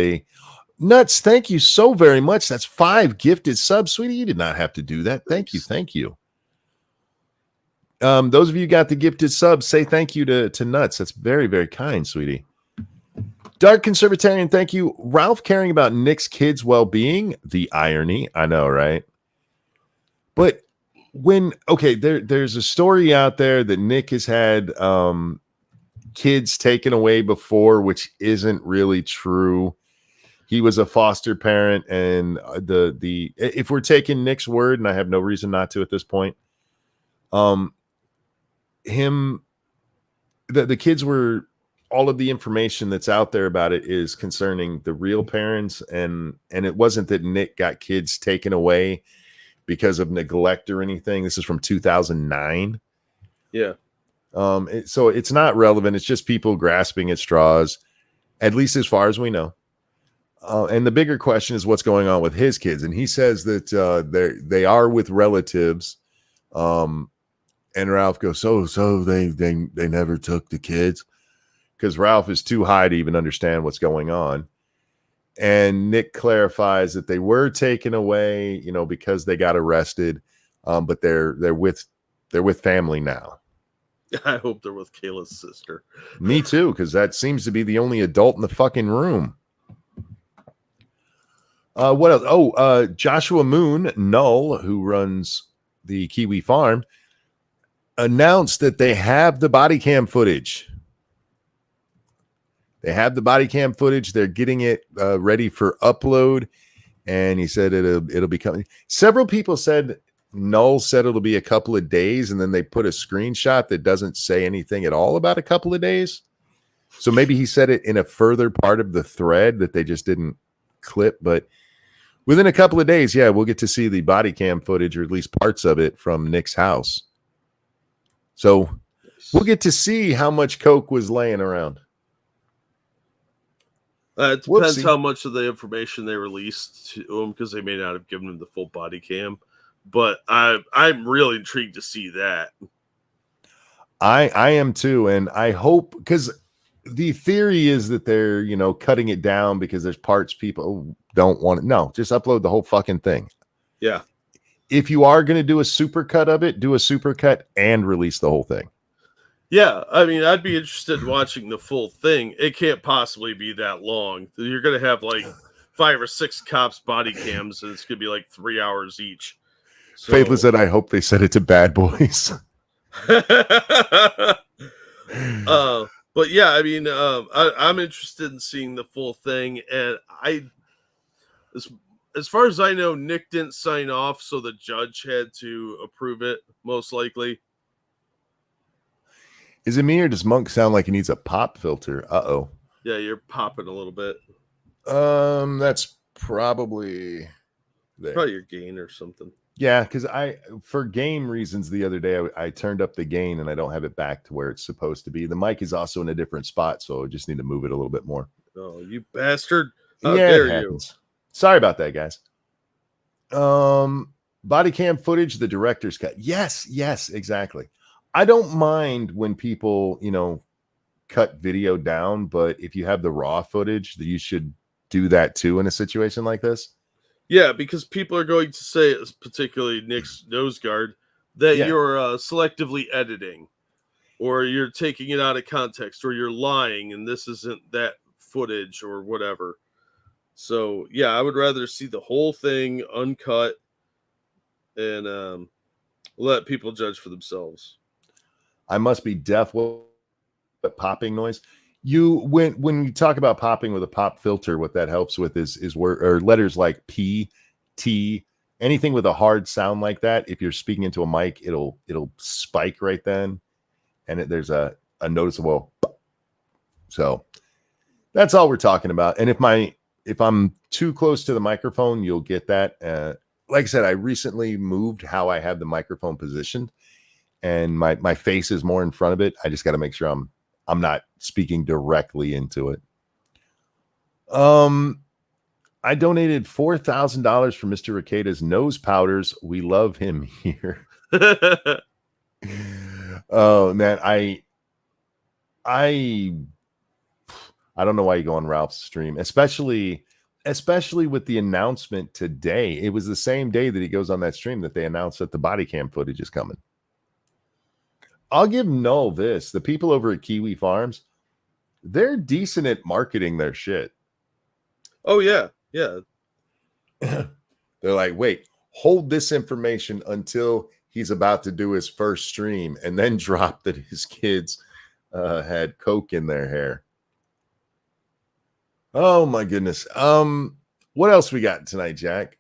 Nuts, thank you so very much. That's 5 gifted subs, sweetie. You did not have to do that. Thank you. Thank you. Those of you who got the gifted subs, say thank you to Nuts. That's very, very kind, sweetie. Dark Conservatarian, thank you. Ralph caring about Nick's kids' well-being. The irony. I know, right? But there's a story out there that Nick has had kids taken away before, which isn't really true. He was a foster parent, and if we're taking Nick's word, and I have no reason not to at this point, the kids were, all of the information that's out there about it is concerning the real parents, and it wasn't that Nick got kids taken away because of neglect or anything. This is from 2009. Yeah. So it's not relevant. It's just people grasping at straws, at least as far as we know. And the bigger question is what's going on with his kids. And he says that they are with relatives. And Ralph goes, so they never took the kids, because Ralph is too high to even understand what's going on. And Nick clarifies that they were taken away, because they got arrested, but they're with family now. I hope they're with Kayla's sister. Me too, because that seems to be the only adult in the fucking room. What else? Oh, Joshua Moon Null, who runs the Kiwi Farm, announced that they have the body cam footage. They're getting it ready for upload, and he said it'll be coming. Several people said Null said it'll be a couple of days, and then they put a screenshot that doesn't say anything at all about a couple of days. So maybe he said it in a further part of the thread that they just didn't clip. But within a couple of days, yeah, we'll get to see the body cam footage, or at least parts of it, from Nick's house. So we'll get to see how much coke was laying around. It depends how much of the information they released to him, because they may not have given him the full body cam. But I'm really intrigued to see that. I am too, and I hope, because the theory is that they're cutting it down because there's parts people don't want it. No, just upload the whole fucking thing. Yeah. If you are going to do a supercut of it, do a supercut and release the whole thing. Yeah, I mean, I'd be interested in watching the full thing. It can't possibly be that long. You're going to have like 5 or 6 cops body cams, and it's going to be like 3 hours each. So... Faithless said, I hope they said it to Bad Boys. But yeah, I mean, I'm interested in seeing the full thing. And as far as I know, Nick didn't sign off, so the judge had to approve it, most likely. Is it me, or does Monk sound like he needs a pop filter? Uh-oh. Yeah, you're popping a little bit. That's probably there. Probably your gain or something. Yeah, because for game reasons, the other day I turned up the gain and I don't have it back to where it's supposed to be. The mic is also in a different spot, so I just need to move it a little bit more. Oh, you bastard. How yeah, dare it happens. Sorry about that, guys. Body cam footage, the director's cut. Yes, exactly. I don't mind when people, cut video down, but if you have the raw footage, you should do that too in a situation like this. Yeah, because people are going to say, particularly Nick's nose guard, that you're selectively editing, or you're taking it out of context, or you're lying, and this isn't that footage or whatever. So, yeah, I would rather see the whole thing uncut and let people judge for themselves. I must be deaf. What popping noise? When you talk about popping with a pop filter, what that helps with is word or letters like P, T, anything with a hard sound like that. If you're speaking into a mic, it'll spike right then, and there's a noticeable. So that's all we're talking about. And if I'm too close to the microphone, you'll get that. Like I said, I recently moved how I have the microphone positioned, and my face is more in front of it. I just got to make sure I'm not speaking directly into it. I donated $4,000 for Mr. Riqueda's nose powders. We love him here. Oh man, I don't know why you go on Ralph's stream, especially with the announcement today. It was the same day that he goes on that stream that they announced that the body cam footage is coming. I'll give Null this. The people over at Kiwi Farms, they're decent at marketing their shit. Oh yeah, yeah. They're like, wait, hold this information until he's about to do his first stream, and then drop that his kids had coke in their hair. Oh my goodness. What else we got tonight, Jack?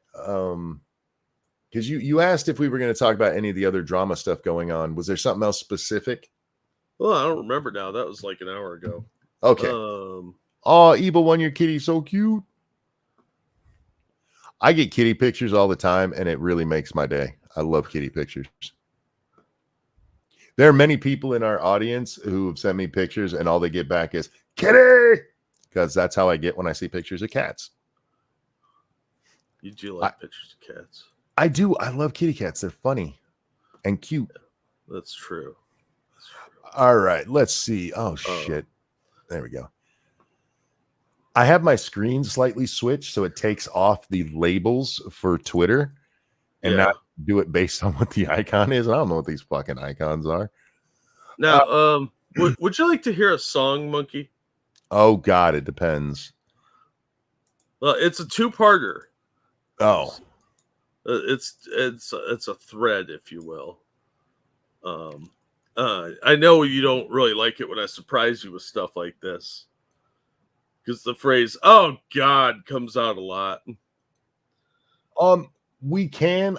Because you asked if we were going to talk about any of the other drama stuff going on. Was there something else specific? Well, I don't remember now. That was like an hour ago. Okay. Oh, Evil One, your kitty's so cute. I get kitty pictures all the time, and it really makes my day. I love kitty pictures. There are many people in our audience who have sent me pictures, and all they get back is kitty, because that's how I get when I see pictures of cats. You do like pictures of cats. I do. I love kitty cats. They're funny and cute. That's true. All right. Let's see. Oh, shit. There we go. I have my screen slightly switched so it takes off the labels for Twitter and not do it based on what the icon is. I don't know what these fucking icons are. Now, would you like to hear a song, Monkey? Oh, God. It depends. Well, it's a two-parter. Oh. It's a thread, if you will. I know you don't really like it when I surprise you with stuff like this, because the phrase "oh God" comes out a lot. We can.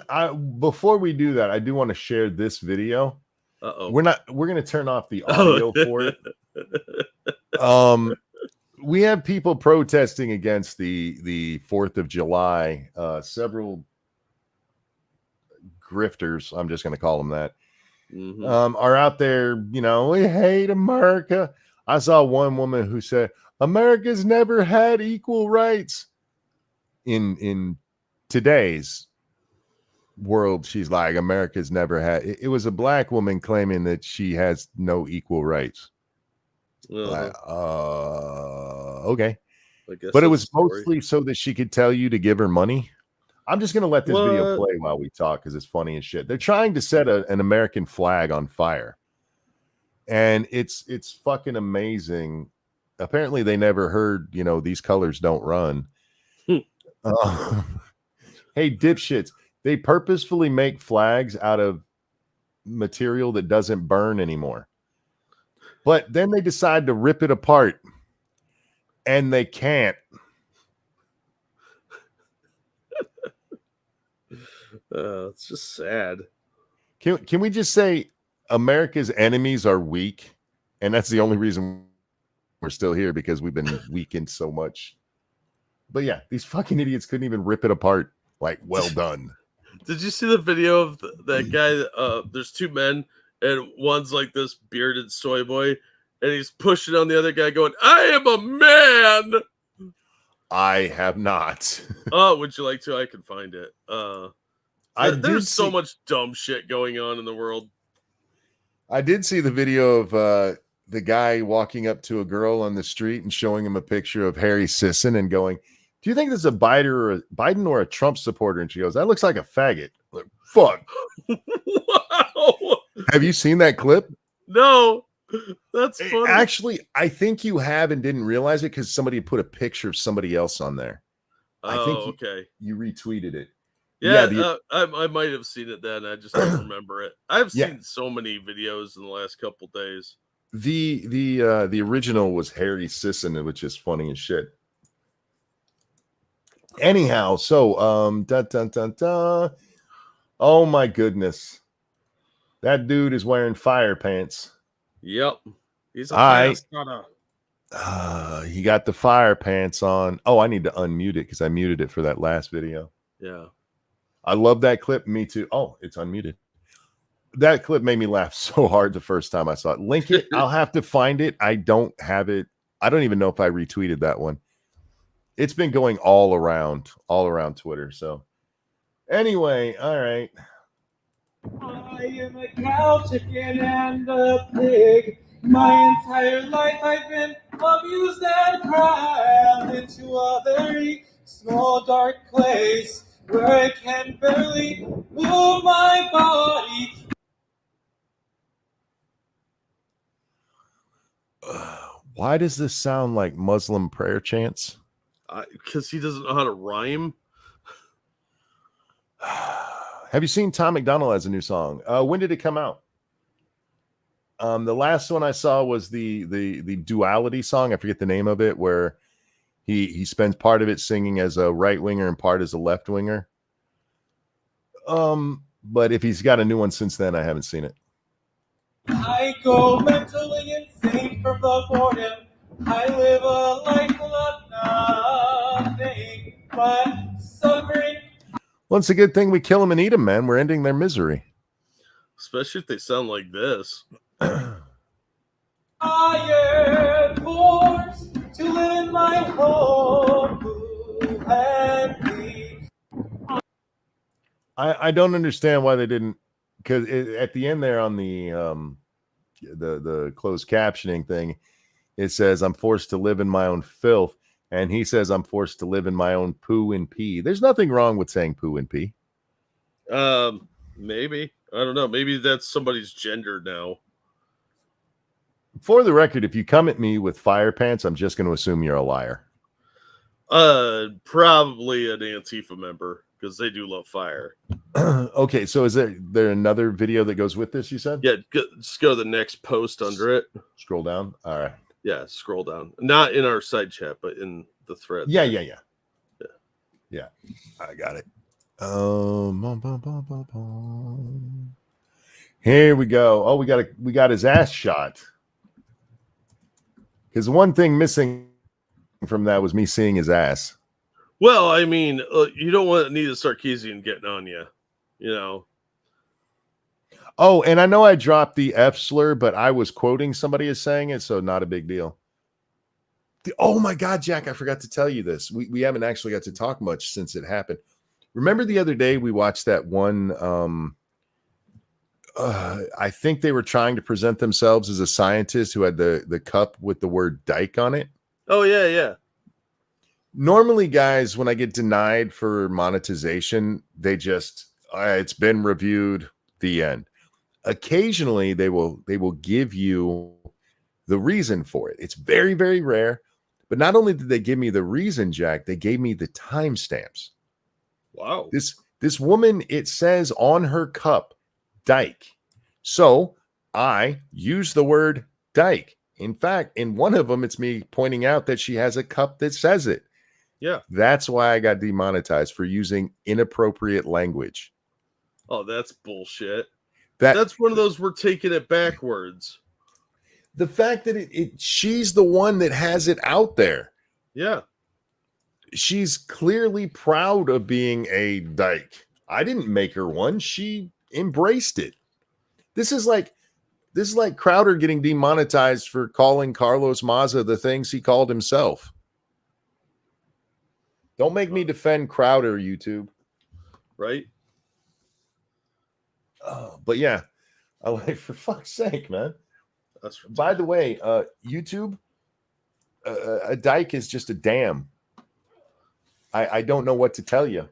Before we do that, I do want to share this video. We're gonna turn off the audio for it. We have people protesting against the 4th of July. Several grifters, I'm just going to call them that, are out there, we hate America. I saw one woman who said, America's never had equal rights. In today's world, she's like, America's never had. It was a black woman claiming that she has no equal rights. Like, okay. But it was mostly so that she could tell you to give her money. I'm just going to let this video play while we talk because it's funny as shit. They're trying to set an American flag on fire. And it's fucking amazing. Apparently they never heard, these colors don't run. Hey, dipshits. They purposefully make flags out of material that doesn't burn anymore. But then they decide to rip it apart. And they can't. It's just sad. Can we just say America's enemies are weak? And that's the only reason we're still here, because we've been weakened so much. But yeah, these fucking idiots couldn't even rip it apart. Like, well done. Did you see the video of that guy? There's two men, and one's like this bearded soy boy, and he's pushing on the other guy going, I am a man. I have not. Oh, would you like to? I can find it. There's so much dumb shit going on in the world. I did see the video of the guy walking up to a girl on the street and showing him a picture of Harry Sisson and going, do you think this is a Biden or a Trump supporter? And she goes, that looks like a faggot. Like, fuck. Wow. Have you seen that clip? No. That's funny. Actually, I think you have and didn't realize it because somebody put a picture of somebody else on there. I think you retweeted it. Yeah, I might have seen it then. I just don't remember it. I've seen so many videos in the last couple days. The original was Harry Sisson, which is funny as shit. Anyhow, so oh my goodness, that dude is wearing fire pants. Yep, he's a fast he got the fire pants on. Oh, I need to unmute it because I muted it for that last video. Yeah. I love that clip. Me too. Oh, it's unmuted. That clip made me laugh so hard the first time I saw it. Link it. I'll have to find it. I don't have it. I don't even know if I retweeted that one. It's been going all around Twitter. So anyway, all right. I am a cow, chicken, and a pig. My entire life I've been abused and crammed into a very small, dark place where I can barely move my body. Why does this sound like Muslim prayer chants? Because he doesn't know how to rhyme. Have you seen Tom McDonald has a new song? When did it come out? The last one I saw was the duality song. I forget the name of it, where he spends part of it singing as a right winger and part as a left winger. But if he's got a new one since then, I haven't seen it. I go mentally insane from the boredom. I live a life of nothing but suffering. Well, it's a good thing we kill them and eat them, man. We're ending their misery. Especially if they sound like this. I am forced to live in my home and be. I don't understand why they didn't, because at the end there on the closed captioning thing, it says, I'm forced to live in my own filth. And he says, I'm forced to live in my own poo and pee. There's nothing wrong with saying poo and pee. Maybe. I don't know. Maybe that's somebody's gender now. For the record, if you come at me with fire pants, I'm just going to assume you're a liar. Probably an Antifa member, because they do love fire. Okay, so is there another video that goes with this, you said? Yeah, just go to the next post under it. Scroll down. All right. Yeah, scroll down. Not in our side chat, but in the thread. Yeah. I got it. Here we go. Oh, we got his ass shot. Because one thing missing from that was me seeing his ass. Well, I mean, you don't want Anita Sarkeesian getting on you, you know. Oh, and I know I dropped the F slur, but I was quoting somebody as saying it, so not a big deal. Oh my God, Jack, I forgot to tell you this. We haven't actually got to talk much since it happened. Remember the other day we watched that one, I think they were trying to present themselves as a scientist who had the cup with the word dyke on it. Oh, yeah. Normally, guys, when I get denied for monetization, they just, it's been reviewed, the end. Occasionally they will give you the reason for it. It's very, very rare. But not only did they give me the reason, Jack, they gave me the timestamps. Wow. This woman, it says on her cup, dyke. So I use the word dyke. In fact, in one of them, it's me pointing out that she has a cup that says it. Yeah. That's why I got demonetized for using inappropriate language. Oh, that's bullshit. That's one of those we're taking it backwards. The fact that she's the one that has it out there. Yeah. She's clearly proud of being a dyke. I didn't make her one. She embraced it. This is like Crowder getting demonetized for calling Carlos Maza the things he called himself. Don't make me defend Crowder, YouTube. Right? But yeah, I like, for fuck's sake, man. By the way, YouTube, a dyke is just a dam. I don't know what to tell you.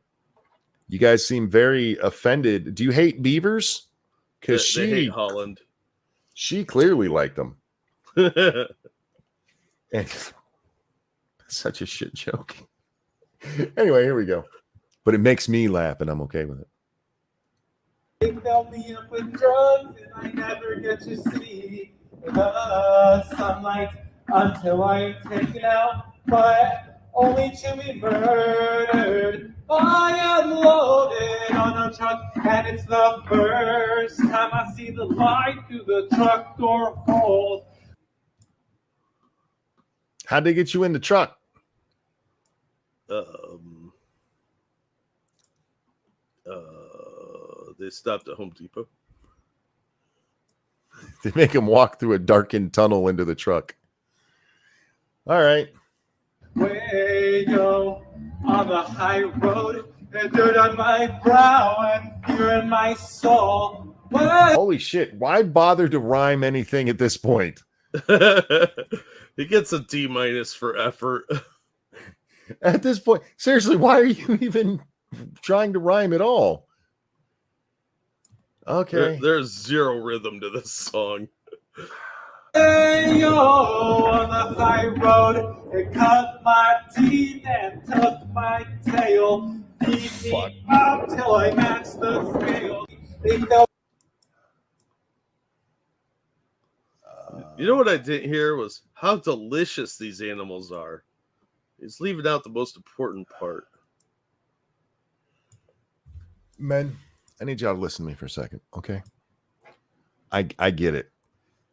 You guys seem very offended. Do you hate beavers? Because they hate Holland. She clearly liked them. And such a shit joke. Anyway, here we go. But it makes me laugh, and I'm okay with it. They filled me up with drugs, and I never get to see the sunlight until I'm taken out, but only to be murdered. I am loaded on a truck, and it's the first time I see the light through the truck door holes. How'd they get you in the truck? They stopped at Home Depot. They make him walk through a darkened tunnel into the truck. All right. Way go on the high road, there's dirt on my brow and hunger in my soul. What? Holy shit. Why bother to rhyme anything at this point? He gets a D- for effort. At this point, seriously, why are you even trying to rhyme at all? Okay. There's zero rhythm to this song. Hey, yo, on the high road, it cut my teeth and took my tail. Beat me up till I matched the scale. They know. You know what I didn't hear was how delicious these animals are. He's leaving out the most important part. Men, I need y'all to listen to me for a second, okay? I get it.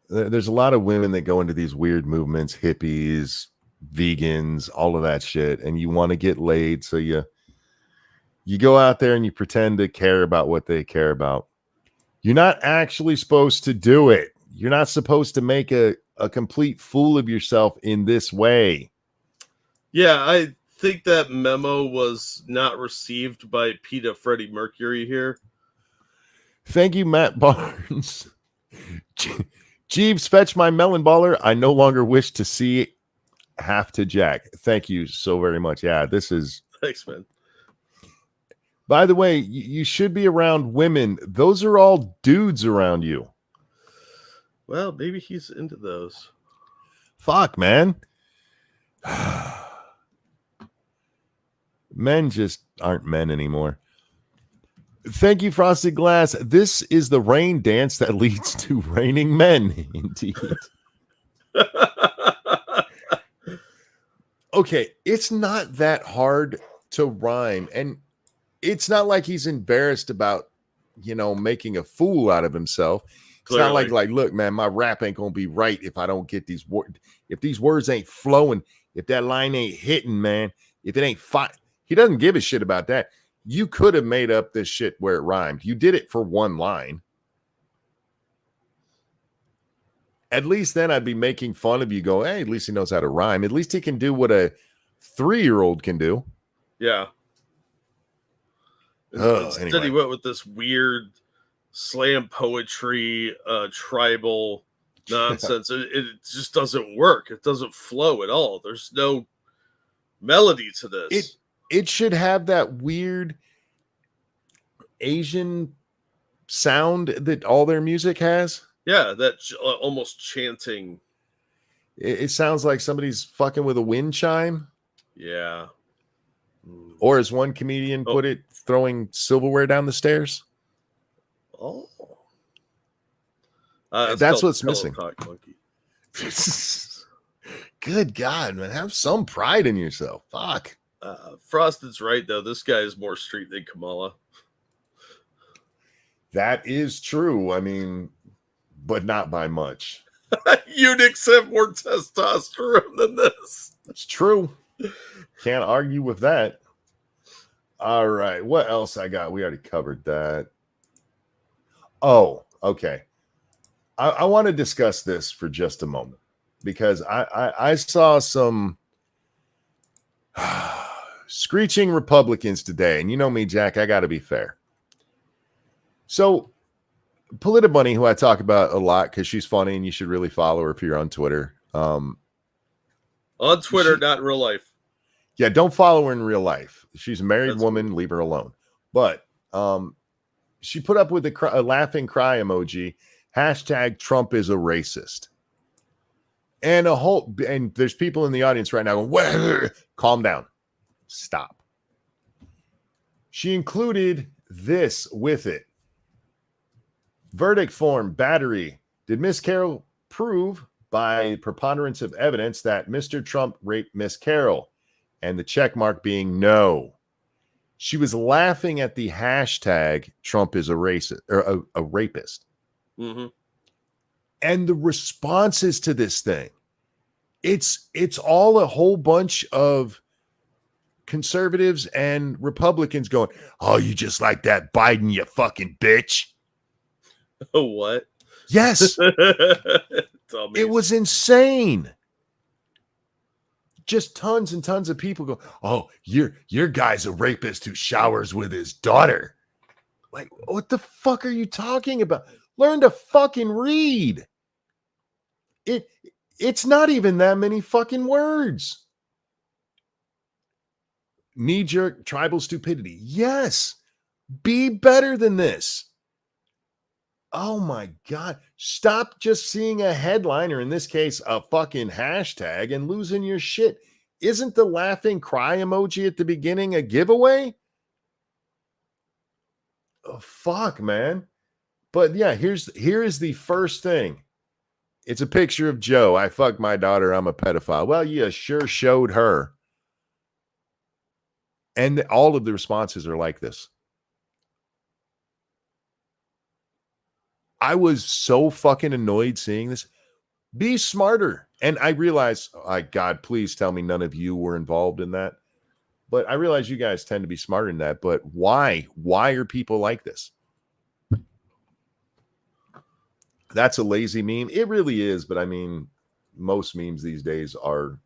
There's a lot of women that go into these weird movements, hippies, vegans, all of that shit, and you want to get laid, so you go out there and you pretend to care about what they care about. You're not actually supposed to do it. You're not supposed to make a complete fool of yourself in this way. Yeah, I think that memo was not received by PETA Freddie Mercury here. Thank you, Matt Barnes. Jeeves, fetch my melon baller. I no longer wish to see half to Jack. Thank you so very much. Yeah, this is... Thanks, man. By the way, you should be around women. Those are all dudes around you. Well, maybe he's into those. Fuck, man. Men just aren't men anymore. Thank you, Frosted Glass. This is the rain dance that leads to raining men. Indeed. Okay, it's not that hard to rhyme. And it's not like he's embarrassed about, making a fool out of himself. It's Clearly. not like, look, man, my rap ain't going to be right if I don't get these words. If these words ain't flowing, if that line ain't hitting, man, if it ain't fine. He doesn't give a shit about that. You could have made up this shit where it rhymed. You did it for one line. At least then I'd be making fun of you going, hey, at least he knows how to rhyme. At least he can do what a 3-year-old can do. Yeah. Instead, Anyway. he went with this weird slam poetry, tribal nonsense. It just doesn't work. It doesn't flow at all. There's no melody to this. It should have that weird Asian sound that all their music has. Yeah, that almost chanting. It sounds like somebody's fucking with a wind chime. Yeah. Or as one comedian put it, throwing silverware down the stairs. Oh. That's what's missing. Monkey. Good God, man. Have some pride in yourself. Fuck. Frosted's right, though. This guy is more street than Kamala. That is true. I mean, but not by much. Eunuchs have more testosterone than this. That's true. Can't argue with that. All right. What else I got? We already covered that. Oh, okay. I want to discuss this for just a moment because I saw some screeching Republicans today. And you know me, Jack, I got to be fair. So Politibunny, who I talk about a lot because she's funny and you should really follow her if you're on Twitter. On Twitter, not in real life. Yeah, don't follow her in real life. She's a married woman. Leave her alone. But she put up with a laughing cry emoji. Hashtag Trump is a racist. And there's people in the audience right now going, calm down. Stop. She included this with it. Verdict form, battery. Did Miss Carroll prove by preponderance of evidence that Mr. Trump raped Miss Carroll? And the check mark being no. She was laughing at the hashtag Trump is a racist or a rapist. Mm-hmm. And the responses to this thing, it's all a whole bunch of conservatives and Republicans going, oh, you just like that Biden, you fucking bitch. Oh, what? Yes. It was insane. Just tons and tons of people go, oh, your guy's a rapist who showers with his daughter. Like, what the fuck are you talking about? Learn to fucking read. It's not even that many fucking words. Knee-jerk tribal stupidity. Yes. Be better than this. Oh my God. Stop just seeing a headline, or in this case, a fucking hashtag, and losing your shit. Isn't the laughing cry emoji at the beginning a giveaway? Oh, fuck, man. But yeah, here is the first thing. It's a picture of Joe. I fucked my daughter. I'm a pedophile. Well, you sure showed her. And all of the responses are like this. I was so fucking annoyed seeing this. Be smarter. And I realize, oh, God, please tell me none of you were involved in that. But I realize you guys tend to be smarter than that. But why? Why are people like this? That's a lazy meme. It really is. But I mean, most memes these days are.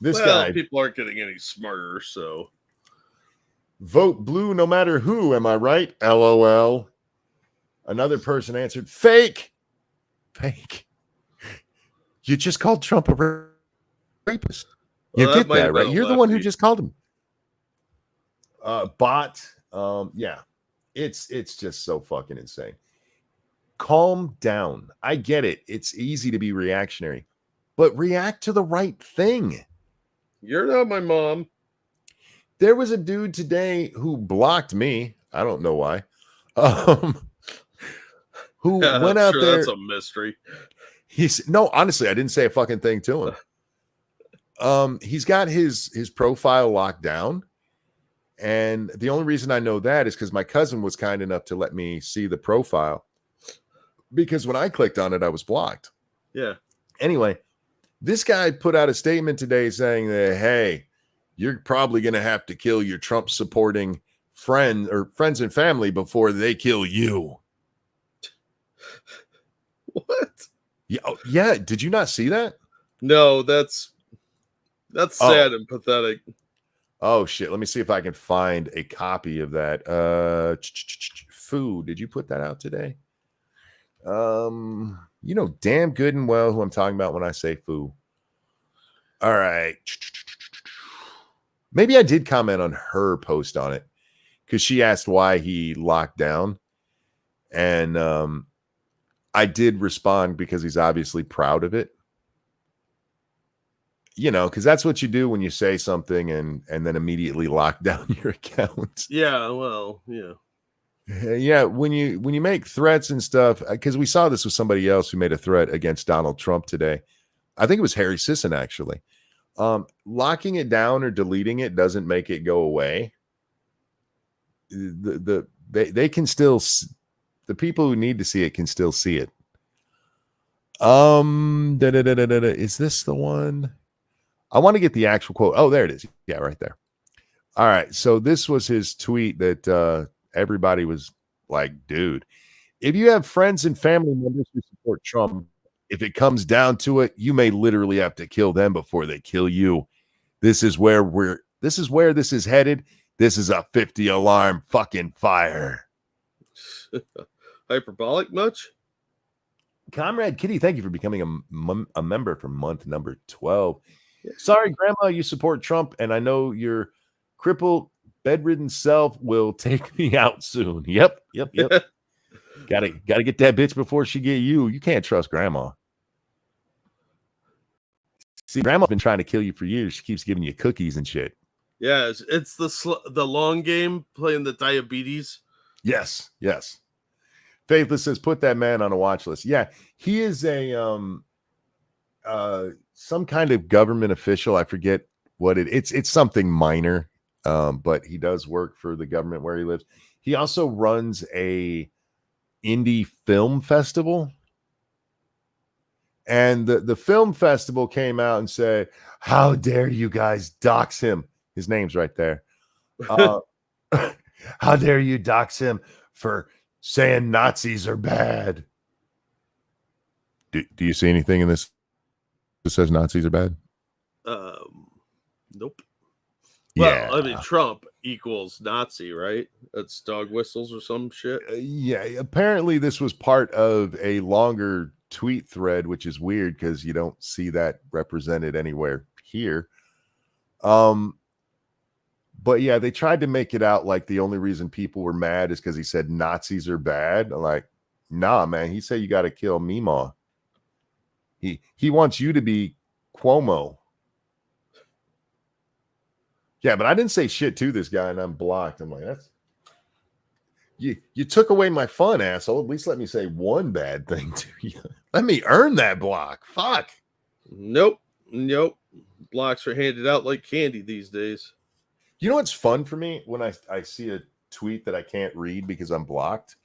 This guy. People aren't getting any smarter, so. Vote blue no matter who. Am I right? LOL. Another person answered, fake. Fake. You just called Trump a rapist. You get that, right? You're the one who just called him. Bot. Yeah. It's just so fucking insane. Calm down. I get it. It's easy to be reactionary, but react to the right thing. You're not my mom. There was a dude today who blocked me. I don't know why. Who went out there. That's a mystery. No, honestly, I didn't say a fucking thing to him. He's got his profile locked down. And the only reason I know that is because my cousin was kind enough to let me see the profile. Because when I clicked on it, I was blocked. Yeah. Anyway, this guy put out a statement today saying that, hey, you're probably going to have to kill your Trump supporting friends and family before they kill you. What? Yeah. Did you not see that? No, that's sad and pathetic. Oh shit. Let me see if I can find a copy of that. Foo, did you put that out today? You know damn good and well who I'm talking about when I say foo. All right. Maybe I did comment on her post on it because she asked why he locked down. And I did respond because he's obviously proud of it. You know, because that's what you do when you say something and then immediately lock down your account. Yeah, well, yeah. Yeah, when you make threats and stuff, because we saw this with somebody else who made a threat against Donald Trump today. I think it was Harry Sisson, actually. Locking it down or deleting it doesn't make it go away. They can still, the people who need to see it can still see it. Is this the one? I want to get the actual quote. Oh, there it is. Yeah, right there. All right. So this was his tweet that everybody was like, dude, if you have friends and family members who support Trump, if it comes down to it, you may literally have to kill them before they kill you. This is where this is headed. This is a 50 alarm fucking fire. Hyperbolic much? Comrade Kitty, thank you for becoming a member for month number 12. Sorry, Grandma, you support Trump, and I know your crippled, bedridden self will take me out soon. Yep. Gotta get that bitch before she get you. You can't trust Grandma. See, Grandma's been trying to kill you for years. She keeps giving you cookies and shit. Yeah, it's the long game, playing the diabetes. Yes. Faithless says, put that man on a watch list. Yeah, he is a some kind of government official. I forget what it's something minor, but he does work for the government where he lives. He also runs a indie film festival. And the film festival came out and said, how dare you guys dox him? His name's right there. How dare you dox him for saying Nazis are bad? Do you see anything in this that says Nazis are bad? Nope. Yeah. Well, I mean, Trump equals Nazi, right? That's dog whistles or some shit. Yeah. Apparently, this was part of a longer tweet thread, which is weird because you don't see that represented anywhere here. But yeah, they tried to make it out like the only reason people were mad is because he said Nazis are bad. I'm like, nah, man. He said you got to kill Meemaw. He wants you to be Cuomo. Yeah, but I didn't say shit to this guy, and I'm blocked. I'm like, that's you took away my fun, asshole. At least let me say one bad thing to you. Let me earn that block. Fuck. Nope. Blocks are handed out like candy these days. You know what's fun for me when I see a tweet that I can't read because I'm blocked?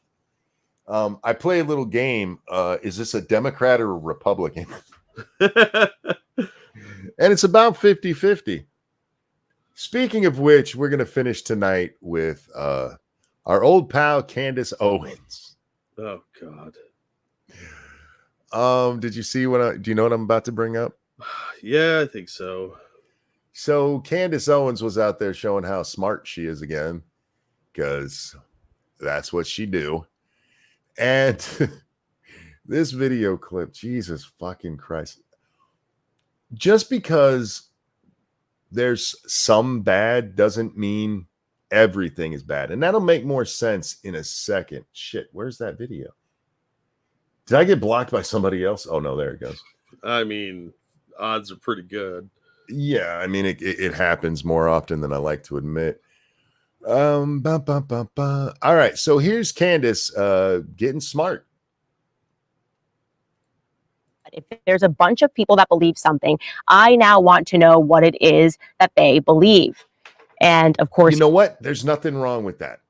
I play a little game. Is this a Democrat or a Republican? And it's about 50-50. Speaking of which, we're going to finish tonight with our old pal, Candace Owens. Oh, God. Did you see do you know what I'm about to bring up? Yeah, I think so. So Candace Owens was out there showing how smart she is again, because that's what she do. And this video clip, Jesus fucking Christ. Just because there's some bad doesn't mean everything is bad. And that'll make more sense in a second. Shit, where's that video? Did I get blocked by somebody else? Oh, no, there it goes. I mean, odds are pretty good. Yeah, I mean, it happens more often than I like to admit. All right, so here's Candace getting smart. If there's a bunch of people that believe something, I now want to know what it is that they believe. And of course, you know what? There's nothing wrong with that.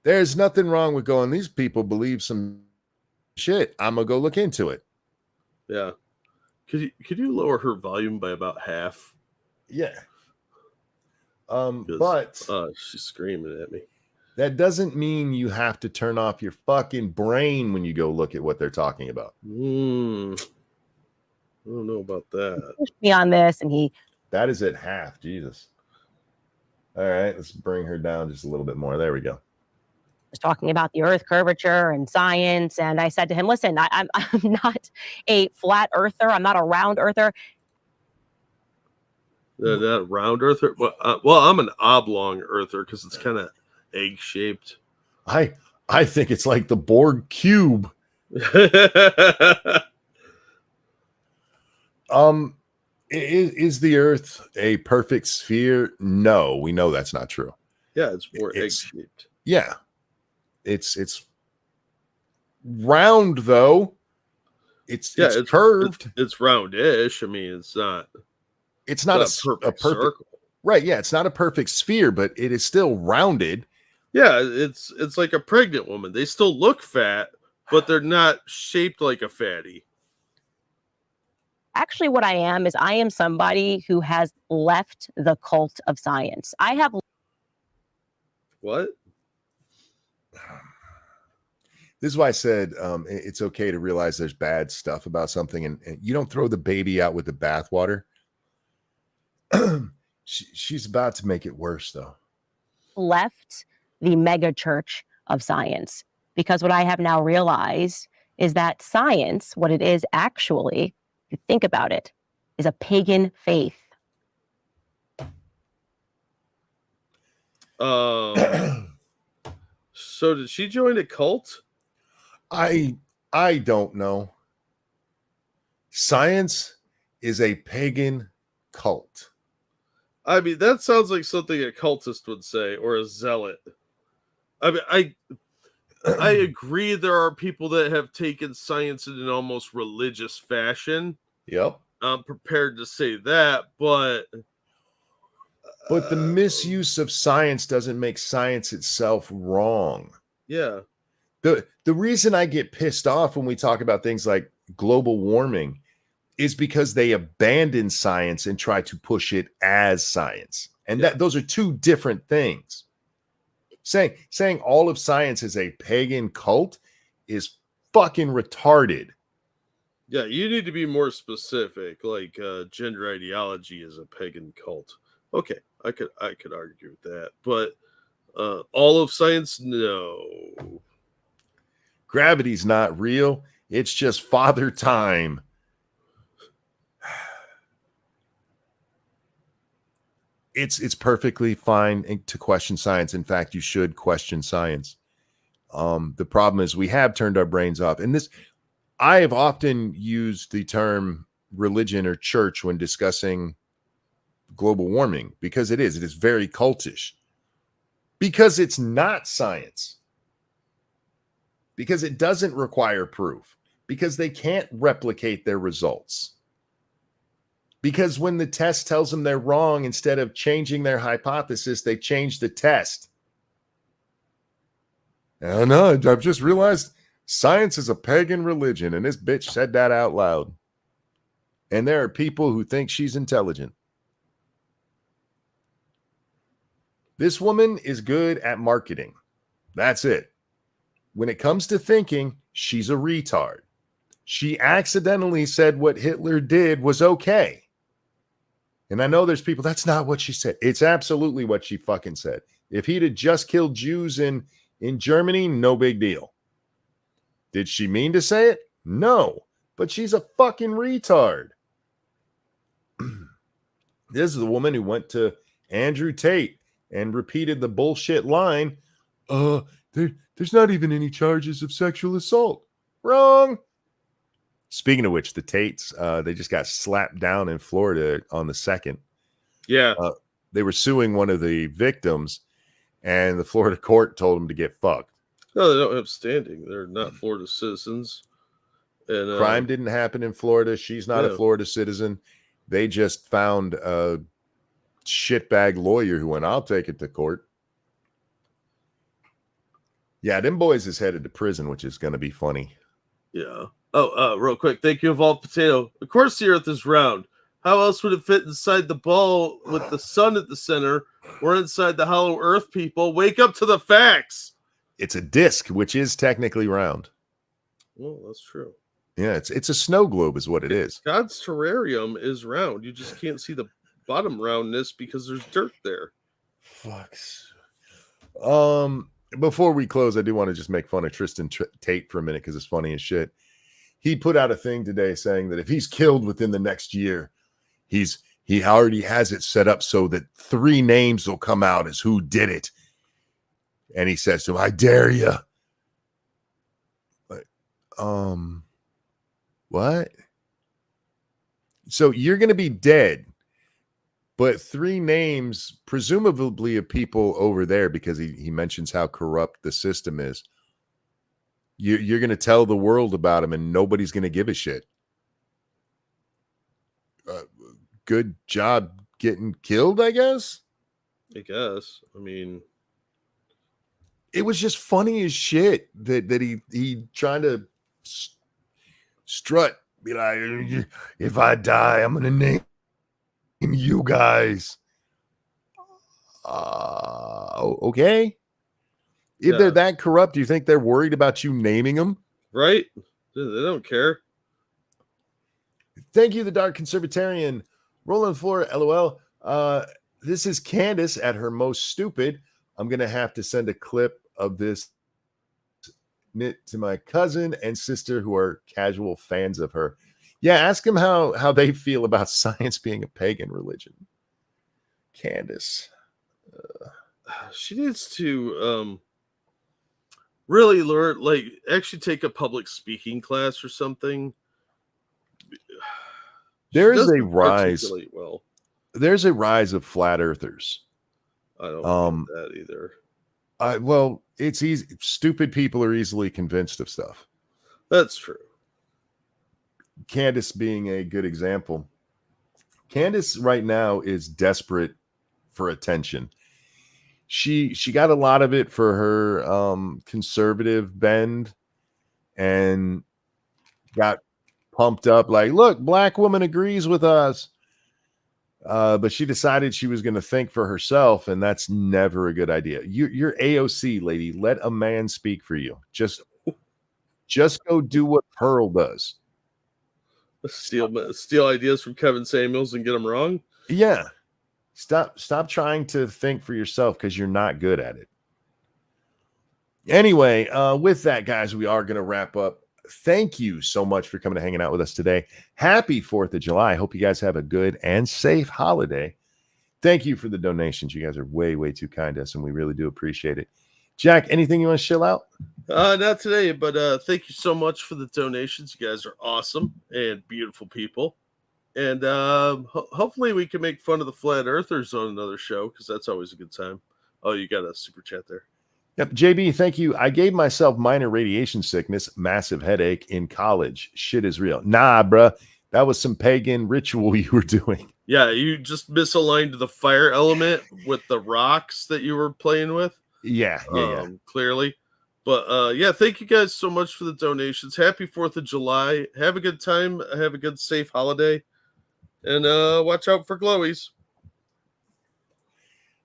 There's nothing wrong with going, these people believe some shit. I'm going to go look into it. Yeah. Could you lower her volume by about half? Yeah. But she's screaming at me. That doesn't mean you have to turn off your fucking brain when you go look at what they're talking about. I don't know about that. Pushed me on this, and that is at half. Jesus. All right, let's bring her down just a little bit more. There we go. Was talking about the Earth curvature and science, and I said to him, "Listen, I'm not a flat earther. I'm not a round earther." That round earther. Well, I'm an oblong earther because it's kind of egg shaped. I think it's like the Borg cube. Is the Earth a perfect sphere? No, we know that's not true. Yeah, it's more egg shaped. Yeah, it's round though. It's curved. It's roundish. I mean, it's not a perfect circle. Right? Yeah, it's not a perfect sphere, but it is still rounded. Yeah, it's like a pregnant woman. They still look fat, but they're not shaped like a fatty. Actually, what I am somebody who has left the cult of science. I have. What? This is why I said it's okay to realize there's bad stuff about something, and you don't throw the baby out with the bathwater. She's about to make it worse, though. Left the mega church of science, because what I have now realized is that science, what it is actually, if you think about it, is a pagan faith. So did she join a cult? I don't know. Science is a pagan cult. I mean, that sounds like something a cultist would say, or a zealot. I mean, I agree there are people that have taken science in an almost religious fashion. Yep. I'm prepared to say that, but the misuse of science doesn't make science itself wrong. Yeah. The reason I get pissed off when we talk about things like global warming is because they abandon science and try to push it as science. And those are two different things. Saying all of science is a pagan cult is fucking retarded. Yeah, you need to be more specific. Like gender ideology is a pagan cult. Okay, I could argue with that, but all of science, no. Gravity's not real. It's just father time. It's perfectly fine to question science. In fact, you should question science. The problem is we have turned our brains off. And this, I have often used the term religion or church when discussing global warming because it is very cultish. Because it's not science. Because it doesn't require proof. Because they can't replicate their results. Because when the test tells them they're wrong, instead of changing their hypothesis, they change the test. I know, I've just realized science is a pagan religion, and this bitch said that out loud. And there are people who think she's intelligent. This woman is good at marketing. That's it. When it comes to thinking, she's a retard. She accidentally said what Hitler did was okay. And I know there's people, that's not what she said. It's absolutely what she fucking said. If he'd have just killed Jews in Germany, no big deal. Did she mean to say it? No. But she's a fucking retard. This is the woman who went to Andrew Tate and repeated the bullshit line, there's not even any charges of sexual assault. Wrong. Speaking of which, the Tates, they just got slapped down in Florida on the 2nd. Yeah. They were suing one of the victims, and the Florida court told them to get fucked. No, they don't have standing. They're not Florida citizens. And crime didn't happen in Florida. She's not a Florida citizen. They just found a shitbag lawyer who went, I'll take it to court. Yeah, them boys is headed to prison, which is going to be funny. Yeah. Oh, real quick. Thank you, Evolved Potato. Of course the Earth is round. How else would it fit inside the ball with the sun at the center? We're inside the hollow Earth, people. Wake up to the facts. It's a disc, which is technically round. Well, that's true. Yeah, it's a snow globe is what it is. God's terrarium is round. You just can't see the bottom roundness because there's dirt there. Fucks. Before we close, I do want to just make fun of Tristan Tate for a minute because it's funny as shit. He put out a thing today saying that if he's killed within the next year, he already has it set up so that 3 names will come out as who did it. And he says to him, I dare you. What? So you're going to be dead, but 3 names, presumably of people over there, because he mentions how corrupt the system is. You're going to tell the world about him, and nobody's going to give a shit. Good job getting killed, I guess. I guess. I mean, it was just funny as shit that he trying to strut, be like, if I die, I'm going to name you guys. Okay. If they're that corrupt, do you think they're worried about you naming them? Right? They don't care. Thank you, the Dark Conservatarian. Rolling floor, LOL. This is Candace at her most stupid. I'm going to have to send a clip of this knit to my cousin and sister who are casual fans of her. Yeah, ask them how they feel about science being a pagan religion. Candace. She needs to really learn, like, actually take a public speaking class or something. There is a rise. Well, there's a rise of flat earthers. I don't get that either. Well, it's easy. Stupid people are easily convinced of stuff. That's true. Candace being a good example. Candace right now is desperate for attention. She got a lot of it for her conservative bend and got pumped up like, look, black woman agrees with us. But she decided she was going to think for herself, and that's never a good idea. You're AOC, lady. Let a man speak for you. Just go do what Pearl does. Steal ideas from Kevin Samuels and get them wrong? Yeah. Stop trying to think for yourself because you're not good at it. Anyway, with that, guys, we are going to wrap up. Thank you so much for coming and hanging out with us today. Happy 4th of July. I hope you guys have a good and safe holiday. Thank you for the donations. You guys are way, way too kind to us, and we really do appreciate it. Jack, anything you want to chill out? Not today, but thank you so much for the donations. You guys are awesome and beautiful people. And hopefully we can make fun of the flat earthers on another show, because that's always a good time. Oh, you got a super chat there. Yep. JB, thank you. I gave myself minor radiation sickness, massive headache in college. Shit is real. Nah, bruh. That was some pagan ritual you were doing. Yeah, you just misaligned the fire element with the rocks that you were playing with. Yeah. Clearly. But yeah, thank you guys so much for the donations. Happy 4th of July. Have a good time. Have a good, safe holiday. And watch out for glowies.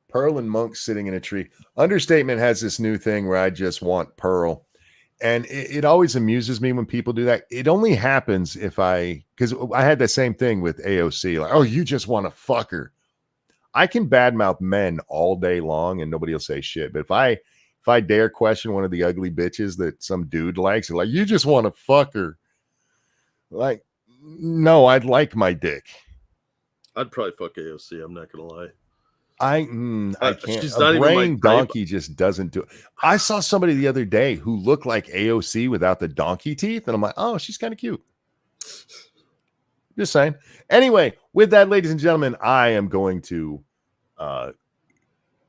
Pearl and Monk sitting in a tree. Understatement has this new thing where I just want Pearl. And it always amuses me when people do that. It only happens because I had the same thing with AOC. Like, oh, you just want to fuck her. I can badmouth men all day long and nobody will say shit. But if I dare question one of the ugly bitches that some dude likes, like, you just want to fuck her. Like, no, I'd like my dick. I'd probably fuck AOC. I'm not gonna lie. I can't. She's a not even brain my type. donkey just doesn't do it. I saw somebody the other day who looked like AOC without the donkey teeth, and I'm like, oh, she's kind of cute. Just saying. Anyway, with that, ladies and gentlemen, I am going to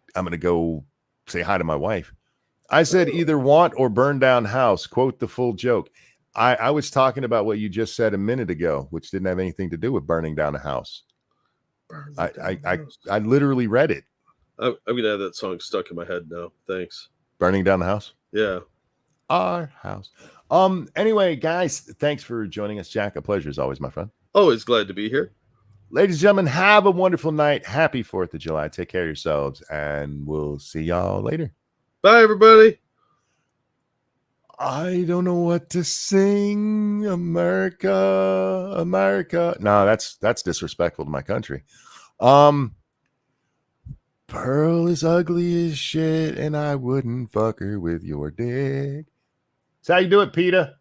go say hi to my wife. I said either want or burn down house. Quote the full joke. I was talking about what you just said a minute ago, which didn't have anything to do with burning down a house. I literally read it. I'm gonna have that song stuck in my head now. Thanks. Burning down the house. Yeah. Our house. Anyway, guys, thanks for joining us, Jack. A pleasure as always, my friend. Always glad to be here. Ladies and gentlemen, have a wonderful night. Happy 4th of July. Take care of yourselves, and we'll see y'all later. Bye, everybody. I don't know what to sing. America, America. No, that's disrespectful to my country. Pearl is ugly as shit, and I wouldn't fuck her with your dick. That's how you do it, Peter.